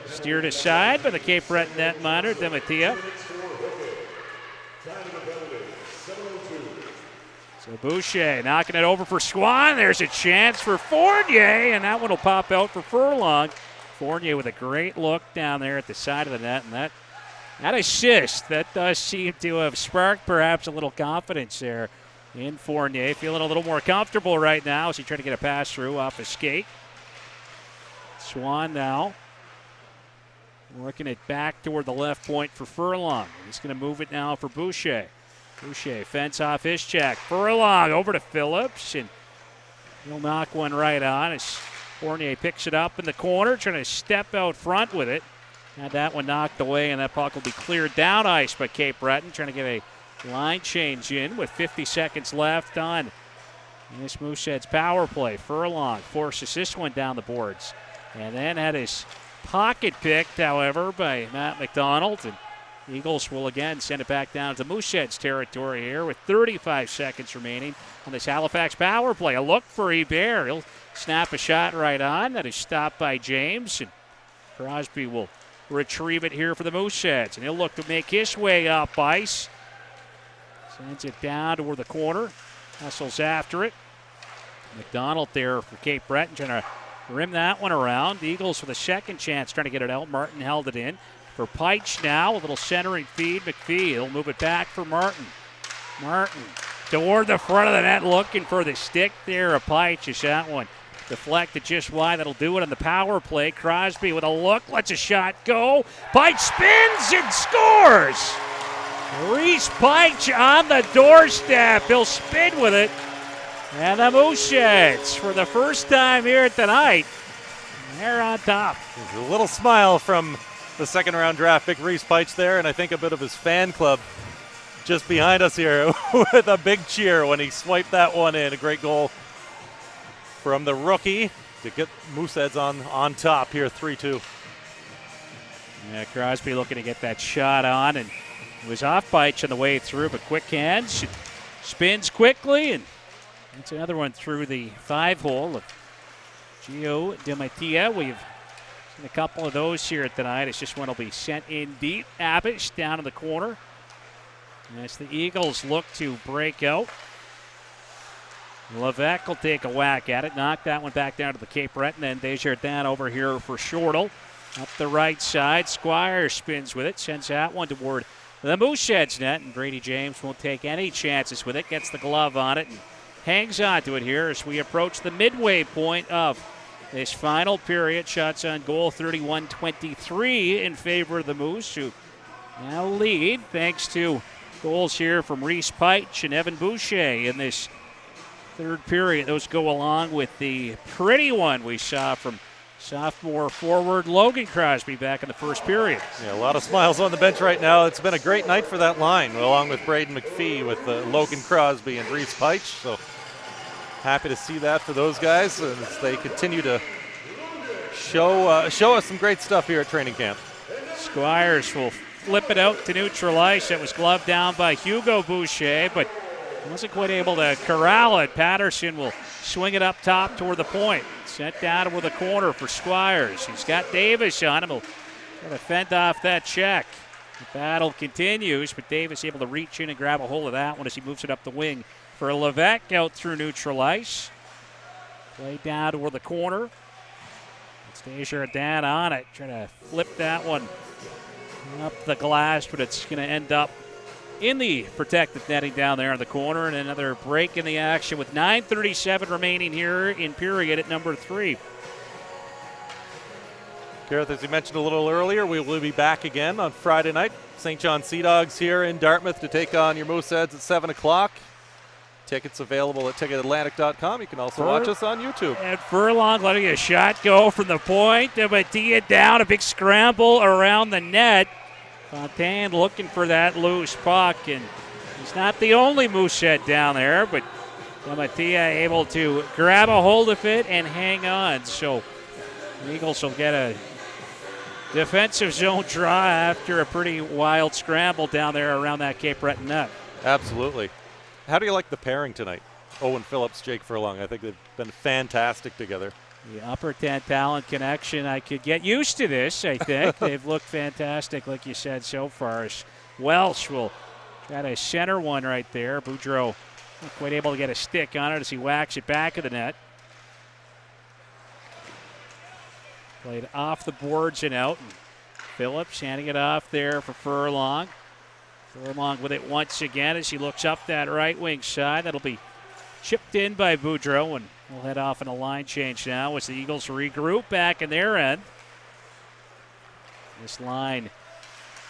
Steered aside by the Cape Breton netminder, Dematia. So Boucher knocking it over for Swan. There's a chance for Fournier, and that one will pop out for Furlong. Fournier with a great look down there at the side of the net, and that assist, that does seem to have sparked perhaps a little confidence there in Fournier. Feeling a little more comfortable right now as he trying to get a pass through off a skate. Swan now working it back toward the left point for Furlong. He's going to move it now for Boucher. Boucher fence off his check. Furlong over to Phillips, and he'll knock one right on as Fournier picks it up in the corner, trying to step out front with it. Had that one knocked away, and that puck will be cleared down ice by Cape Breton, trying to get a line change in with 50 seconds left on this Mooseheads power play. Furlong forces this one down the boards, and then had his pocket picked, however, by Matt McDonald, and Eagles will again send it back down to Mooseheads territory here with 35 seconds remaining on this Halifax power play. A look for Hebert. He'll snap a shot right on. That is stopped by James, and Crosby will retrieve it here for the Mooseheads, and he'll look to make his way up ice. Sends it down toward the corner. Hustles after it. McDonald there for Cape Breton trying to rim that one around. The Eagles with a second chance trying to get it out. Martin held it in. For Peitsch now, a little centering feed. McPhee, he'll move it back for Martin. Martin toward the front of the net looking for the stick there of Peitsch. Is that one deflected just wide. That'll do it on the power play. Crosby with a look, lets a shot go. Peitsch spins and scores! Reese Peitsch on the doorstep. He'll spin with it. And the Mooseheads, for the first time here tonight, they're on top. There's a little smile from the second-round draft pick, Reese Peitsch there, and I think a bit of his fan club just behind us here with a big cheer when he swiped that one in. A great goal from the rookie to get Mooseheads on top here, 3-2. Yeah, Crosby looking to get that shot on, and it was off Peitsch on the way through, but quick hands. spins quickly, and that's another one through the 5-hole of Gio Di Mattia. We've seen a couple of those here tonight. It's just one will be sent in deep. Abish down in the corner. As the Eagles look to break out. Levesque will take a whack at it, knock that one back down to the Cape Breton, and Desjardins over here for Shortle. Up the right side, Squires spins with it, sends that one toward the Mooseheads net, and Brady James won't take any chances with it, gets the glove on it, and hangs on to it here as we approach the midway point of this final period. Shots on goal 31-23 in favor of the Moose, who now lead thanks to goals here from Reese Peitsch and Evan Boucher in this third period. Those go along with the pretty one we saw from sophomore forward Logan Crosby back in the first period. Yeah, a lot of smiles on the bench right now. It's been a great night for that line, along with Braden McPhee, with Logan Crosby and Reese Peitsch. So happy to see that for those guys as they continue to show us some great stuff here at training camp. Squires will flip it out to neutral ice. That was gloved down by Hugo Boucher, but wasn't quite able to corral it. Patterson will swing it up top toward the point. Sent down toward the corner for Squires. He's got Davis on him. He'll try to fend off that check. The battle continues, but Davis able to reach in and grab a hold of that one as he moves it up the wing for Levesque out through neutral ice. Play down toward the corner. It's Desjardins on it. Trying to flip that one up the glass, but it's going to end up in the protected netting down there in the corner, and another break in the action with 9:37 remaining here in period at number 3. Gareth, as you mentioned a little earlier, we will be back again on Friday night. St. John Sea Dogs here in Dartmouth to take on your Mooseheads at 7 o'clock. Tickets available at ticketatlantic.com. You can also watch us on YouTube. And Furlong letting a shot go from the point. Mattia down, a big scramble around the net. Fontaine looking for that loose puck, and he's not the only Moosehead down there, but Mattia able to grab a hold of it and hang on. So the Eagles will get a defensive zone draw after a pretty wild scramble down there around that Cape Breton net. Absolutely. How do you like the pairing tonight? Owen Phillips, Jake Furlong. I think they've been fantastic together. The upper 10 talent connection, I could get used to this, I think. They've looked fantastic, like you said, so far. Welsh will try to center one right there. Boudreau not quite able to get a stick on it as he whacks it back of the net. Played off the boards and out. And Phillips handing it off there for Furlong. Furlong with it once again as he looks up that right wing side. That'll be chipped in by Boudreau, and we'll head off in a line change now as the Eagles regroup back in their end. This line,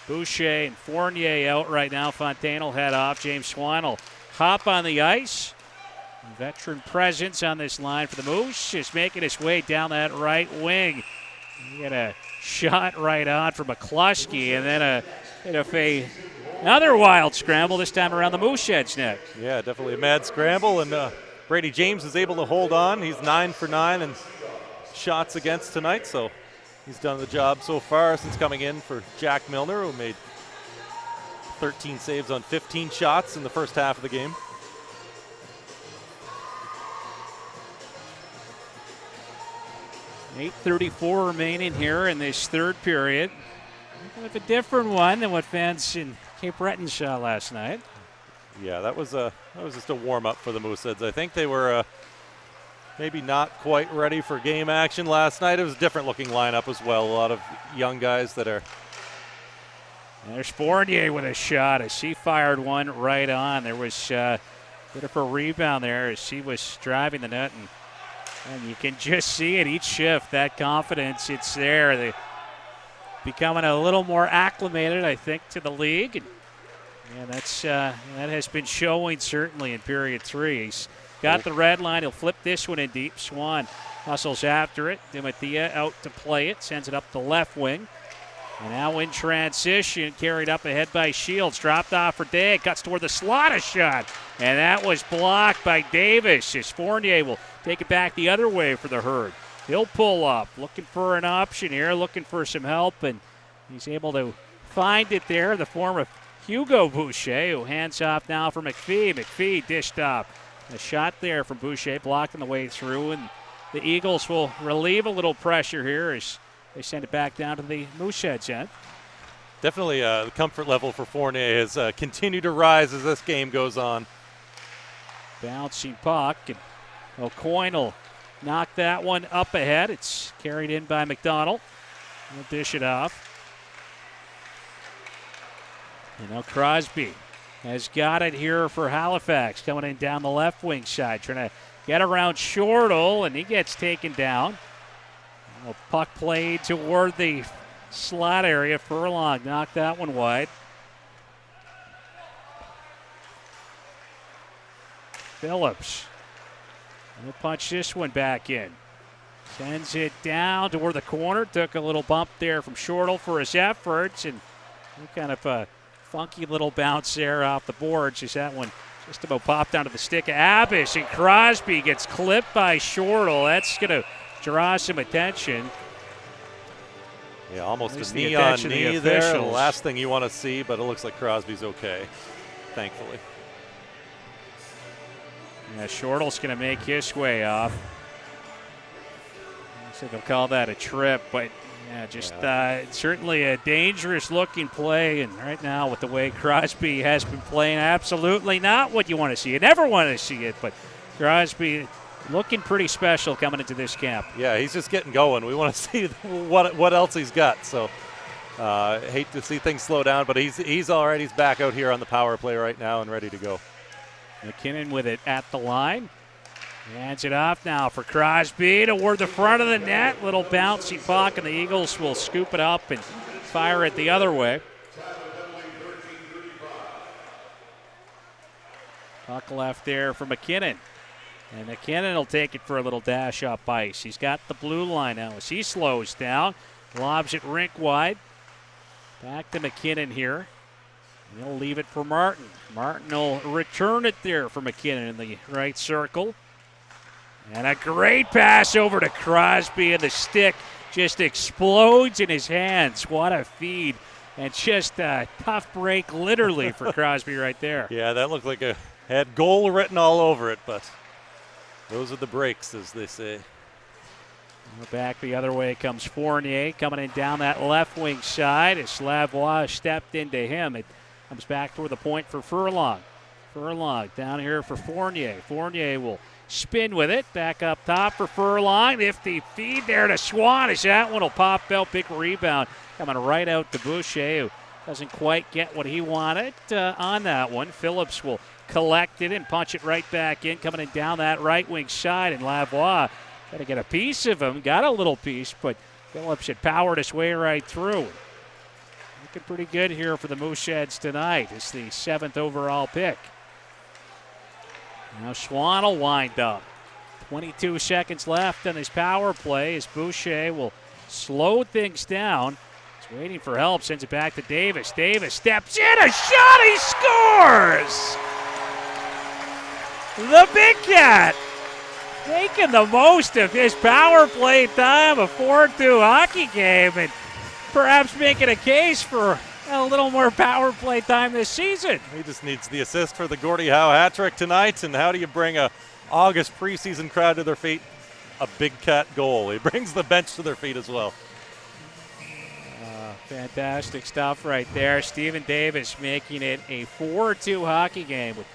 Boucher and Fournier out right now. Fontaine will head off. James Swan will hop on the ice. Veteran presence on this line for the Moose, just making his way down that right wing. He got a shot right on from McCluskey, and then another wild scramble, this time around the Mooseheads net. Yeah, definitely a mad scramble, and Brady James is able to hold on. He's 9 for 9 in shots against tonight, so he's done the job so far since coming in for Jack Milner, who made 13 saves on 15 shots in the first half of the game. .834 remaining here in this third period. Kind of a different one than what fans in Cape Breton saw last night. Yeah, that was just a warm-up for the Mooseheads. I think they were maybe not quite ready for game action last night. It was a different-looking lineup as well. A lot of young guys that are. And there's Fournier with a shot as he fired one right on. There was a bit of a rebound there as he was driving the net, and you can just see it each shift. That confidence, it's there. They becoming a little more acclimated, I think, to the league. And that has been showing certainly in period 3. He's got the red line. He'll flip this one in deep. Swan hustles after it. Di Mattia out to play it. Sends it up the left wing. And now in transition, carried up ahead by Shields. Dropped off for Day. Cuts toward the slot, a shot. And that was blocked by Davis. As Fournier will take it back the other way for the Herd. He'll pull up, looking for an option here, looking for some help, and he's able to find it there in the form of Hugo Boucher, who hands off now for McPhee. McPhee dished up. A shot there from Boucher, blocking the way through, and the Eagles will relieve a little pressure here as they send it back down to the Mooseheads end. Definitely the comfort level for Fournier has continued to rise as this game goes on. Bouncing puck, and O'Coin will knock that one up ahead. It's carried in by McDonald. He'll dish it off. And now Crosby has got it here for Halifax, coming in down the left wing side, trying to get around Shortle, and he gets taken down. A puck played toward the slot area. Furlong knocked that one wide. Phillips will punch this one back in. Sends it down toward the corner. Took a little bump there from Shortle for his efforts, and kind of a funky little bounce there off the boards as that one just about popped onto the stick of Abish, and Crosby gets clipped by Shortle. That's going to draw some attention. Yeah, almost a knee on knee there. The last thing you want to see, but it looks like Crosby's okay, thankfully. Yeah, Shortle's going to make his way off. So they'll call that a trip, but certainly a dangerous-looking play. And right now, with the way Crosby has been playing, absolutely not what you want to see. You never want to see it, but Crosby looking pretty special coming into this camp. Yeah, he's just getting going. We want to see what else he's got. So hate to see things slow down, but he's all right. He's back out here on the power play right now and ready to go. McKinnon with it at the line. Hands it off now for Crosby toward the front of the net. Little bouncy puck, and the Eagles will scoop it up and fire it the other way. Puck left there for McKinnon. And McKinnon will take it for a little dash up ice. He's got the blue line now as he slows down. Lobs it rink wide. Back to McKinnon here. He'll leave it for Martin. Martin will return it there for McKinnon in the right circle. And a great pass over to Crosby, and the stick just explodes in his hands. What a feed. And just a tough break literally for Crosby right there. Yeah, that looked like had goal written all over it, but those are the breaks, as they say. Back the other way comes Fournier, coming in down that left wing side as Lavoie stepped into him. It comes back toward the point for Furlong. Furlong down here for Fournier. Fournier will spin with it. Back up top for Furlong. Nifty feed there to Swan as that one will pop out. Big rebound coming right out to Boucher, who doesn't quite get what he wanted on that one. Phillips will collect it and punch it right back in, coming in down that right wing side. And Lavoie got to get a piece of him. Got a little piece, but Phillips had powered his way right through. Looking pretty good here for the Mooseheads tonight. It's the 7th overall pick. Now Swan will wind up. 22 seconds left on his power play as Boucher will slow things down. He's waiting for help, sends it back to Davis. Davis steps in, a shot, he scores! The Big Cat making the most of his power play time, a 4-2 hockey game, and perhaps making a case for a little more power play time this season. He just needs the assist for the Gordie Howe hat trick tonight. And how do you bring a August preseason crowd to their feet? A Big Cat goal. He brings the bench to their feet as well. Fantastic stuff right there. Stephen Davis making it a 4-2 hockey game with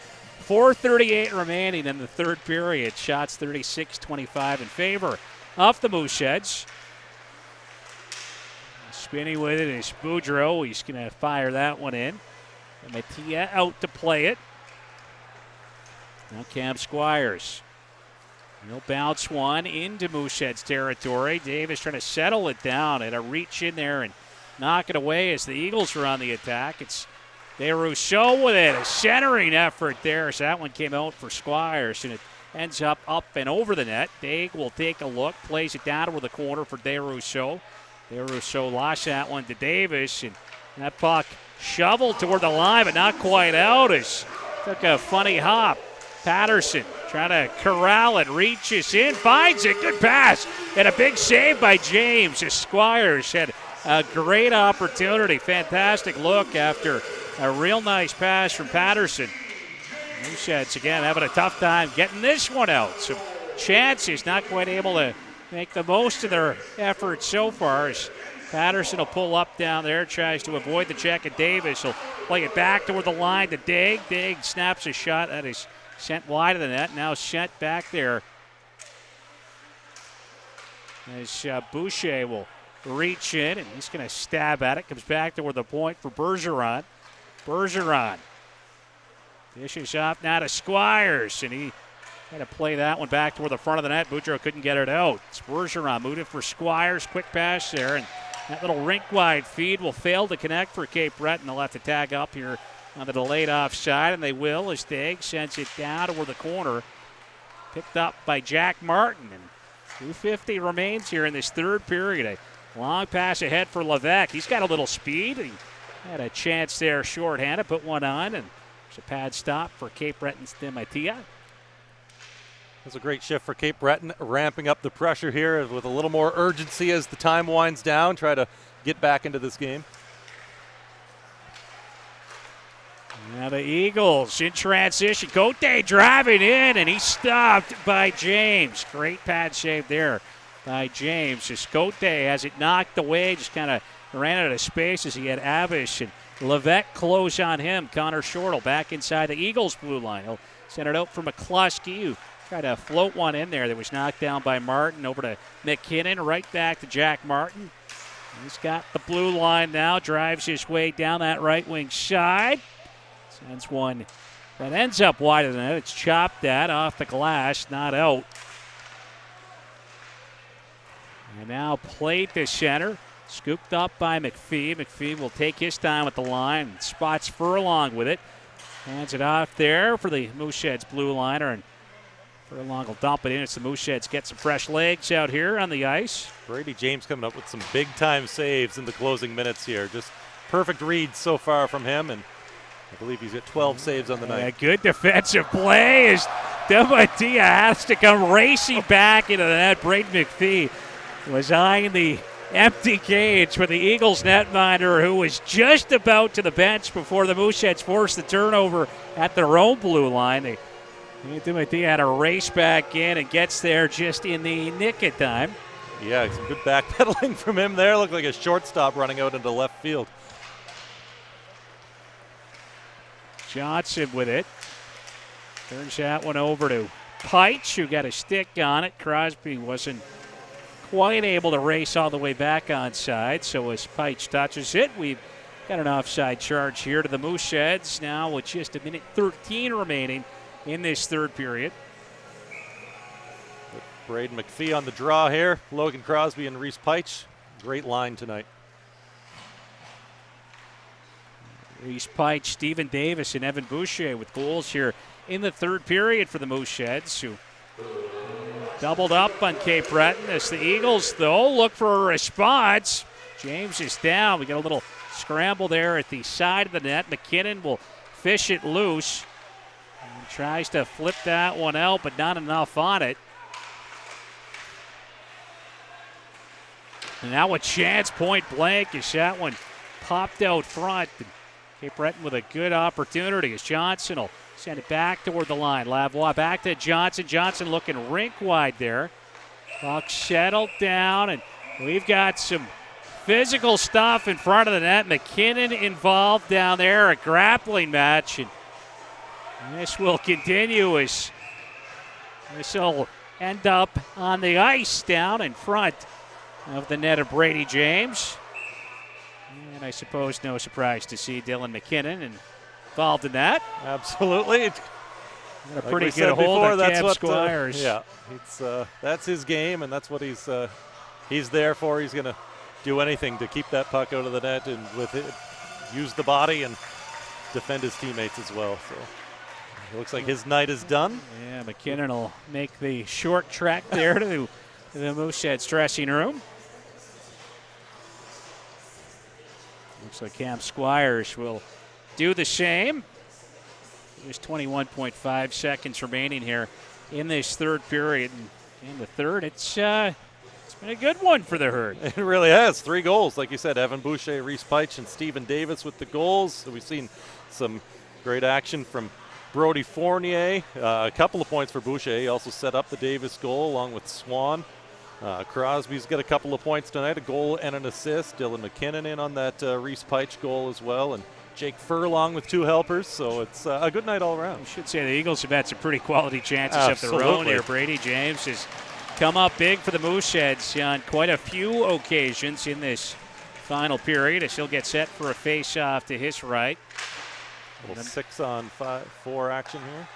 4:38 remaining in the third period. Shots 36-25 in favor of the Mooseheads. Spinning with it is Boudreau. He's going to fire that one in. And Mattia out to play it. Now Cam Squires. He'll bounce one into Mooseheads territory. Davis trying to settle it down and a reach in there and knock it away as the Eagles are on the attack. It's DeRousseau with it. A centering effort there as that one came out for Squires, and it ends up and over the net. Daig will take a look, plays it down over the corner for DeRousseau. DeRousseau lost that one to Davis, and that puck shoveled toward the line, but not quite out. As took a funny hop. Patterson trying to corral it, reaches in, finds it, good pass, and a big save by James. As Squires had a great opportunity. Fantastic look after A real nice pass from Patterson. Mooseheads again having a tough time getting this one out. Some chances, not quite able to make the most of their efforts so far. As Patterson will pull up down there, tries to avoid the check of Davis. He'll play it back toward the line to Dig. Dig snaps a shot that is sent wide of the net. Now sent back there as Boucher will reach in, and he's going to stab at it. Comes back toward the point for Bergeron. Bergeron dishes off now to Squires, and he had to play that one back toward the front of the net. Boudreau couldn't get it out. It's Bergeron moving for Squires. Quick pass there, and that little rink-wide feed will fail to connect for Cape Breton. They'll have to tag up here on the delayed offside, and they will as Dig sends it down toward the corner. Picked up by Jack Martin, and 2:50 remains here in this third period. A long pass ahead for Levesque. He's got a little speed. He had a chance there shorthanded, put one on, and there's a pad stop for Cape Breton's Dematia. That's a great shift for Cape Breton, ramping up the pressure here with a little more urgency as the time winds down. Try to get back into this game. Now the Eagles in transition. Cote driving in, and he's stopped by James. Great pad save there by James. As Cote has it knocked away, just kind of ran out of space as he had Avish and Levesque close on him. Connor Shortle back inside the Eagles' blue line. He'll send it out for McCluskey, who tried to float one in there that was knocked down by Martin. Over to McKinnon, right back to Jack Martin. He's got the blue line now, drives his way down that right wing side. Sends one that ends up wide of the net. It's chopped at off the glass, not out. And now played to center. Scooped up by McPhee. McPhee will take his time with the line. Spots Furlong with it. Hands it off there for the Mooseheads blue liner. And Furlong will dump it in. It's the Mooseheads get some fresh legs out here on the ice. Brady James coming up with some big-time saves in the closing minutes here. Just perfect reads so far from him. And I believe he's got 12 saves on the night. Good defensive play as Dematia has to come racing back into the net. Braden McPhee was eyeing the empty cage for the Eagles netminder, who was just about to the bench before the Mooseheads forced the turnover at their own blue line. Dematia had to race back in and gets there just in the nick of time. Yeah, some good backpedaling from him there. Looked like a shortstop running out into left field. Johnson with it. Turns that one over to Peitsch, who got a stick on it. Crosby wasn't quite able to race all the way back onside, so as Peitsch touches it, we've got an offside charge here to the Mooseheads now with just a minute 13 remaining in this third period. Braden McPhee on the draw here. Logan Crosby and Reese Peitsch. Great line tonight. Reese Peitsch, Stephen Davis, and Evan Boucher with goals here in the third period for the Mooseheads, who doubled up on Cape Breton as the Eagles, though, look for a response. James is down. We got a little scramble there at the side of the net. McKinnon will fish it loose. And tries to flip that one out, but not enough on it. And now a chance point blank as that one popped out front. Cape Breton with a good opportunity as Johnson will send it back toward the line. Lavoie back to Johnson. Johnson looking rink wide there. Puck settled down, and we've got some physical stuff in front of the net. McKinnon involved down there, a grappling match. And this will continue as this will end up on the ice down in front of the net of Brady James. And I suppose no surprise to see Dylan McKinnon involved in that. Absolutely. Got a pretty good hold on Cam Squires. Yeah, that's his game, and that's what he's there for. He's going to do anything to keep that puck out of the net and with it, use the body and defend his teammates as well. So it looks like his night is done. Yeah, McKinnon will make the short trek there to the Mooseheads dressing room. Looks like Cam Squires will do the same. There's 21.5 seconds remaining here in this third period. And in the third, it's Been a good one for the Herd. It really has. 3 goals. Like you said, Evan Boucher, Reese Peich, and Stephen Davis with the goals. So we've seen some great action from Brody Fournier. A couple of points for Boucher. He also set up the Davis goal along with Swan. Crosby's got a couple of points tonight, a goal and an assist. Dylan McKinnon in on that Reese Peich goal as well. And Jake Furlong with 2 helpers. So it's a good night all around. I should say the Eagles have had some pretty quality chances of their own here. Brady James has come up big for the Mooseheads on quite a few occasions in this final period as he'll get set for a face-off to his right. A little 6-on-4 action here.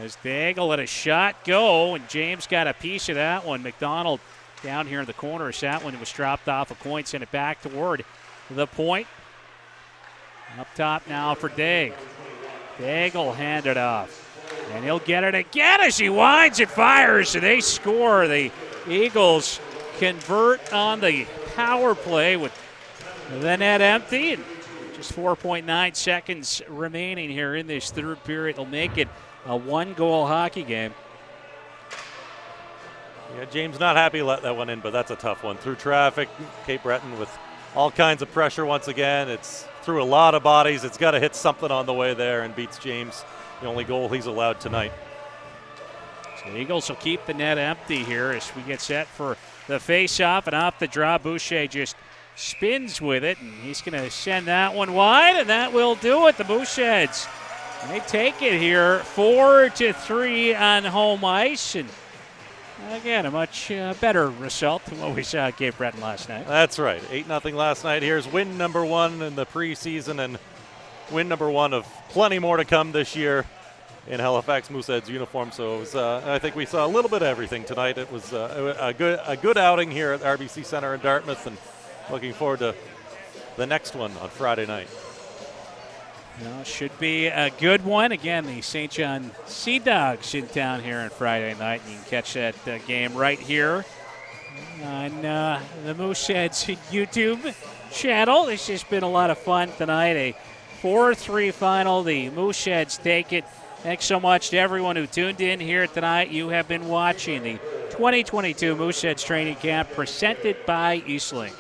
As Daigle let a shot go, and James got a piece of that one. McDonald down here in the corner. That one was dropped off a point, sent it back toward the point. Up top now for Daigle. Daigle handed off. And he'll get it again as he winds and fires, and they score. The Eagles convert on the power play with the net empty. And just 4.9 seconds remaining here in this third period. They'll make it a 1-goal hockey game. Yeah, James not happy let that one in, but that's a tough one. Through traffic, Cape Breton with all kinds of pressure once again. It's through a lot of bodies. It's got to hit something on the way there and beats James. The only goal he's allowed tonight. So the Eagles will keep the net empty here as we get set for the face-off, and off the draw, Boucher just spins with it, and he's going to send that one wide, and that will do it. The Mooseheads, they take it here 4-3 on home ice, and again, a much better result than what we saw at Cape Breton last night. That's right. 8-0 last night. Here's win number 1 in the preseason, and win number 1 of plenty more to come this year in Halifax Mooseheads uniform. So it was, I think we saw a little bit of everything tonight. It was a good outing here at RBC Center in Dartmouth, and looking forward to the next one on Friday night. Well, should be a good one. Again, the St. John Sea Dogs in town here on Friday night. You can catch that game right here on the Mooseheads YouTube channel. It's just been a lot of fun tonight. A 4-3 final. The Mooseheads take it. Thanks so much to everyone who tuned in here tonight. You have been watching the 2022 Mooseheads Training Camp presented by Eastlink.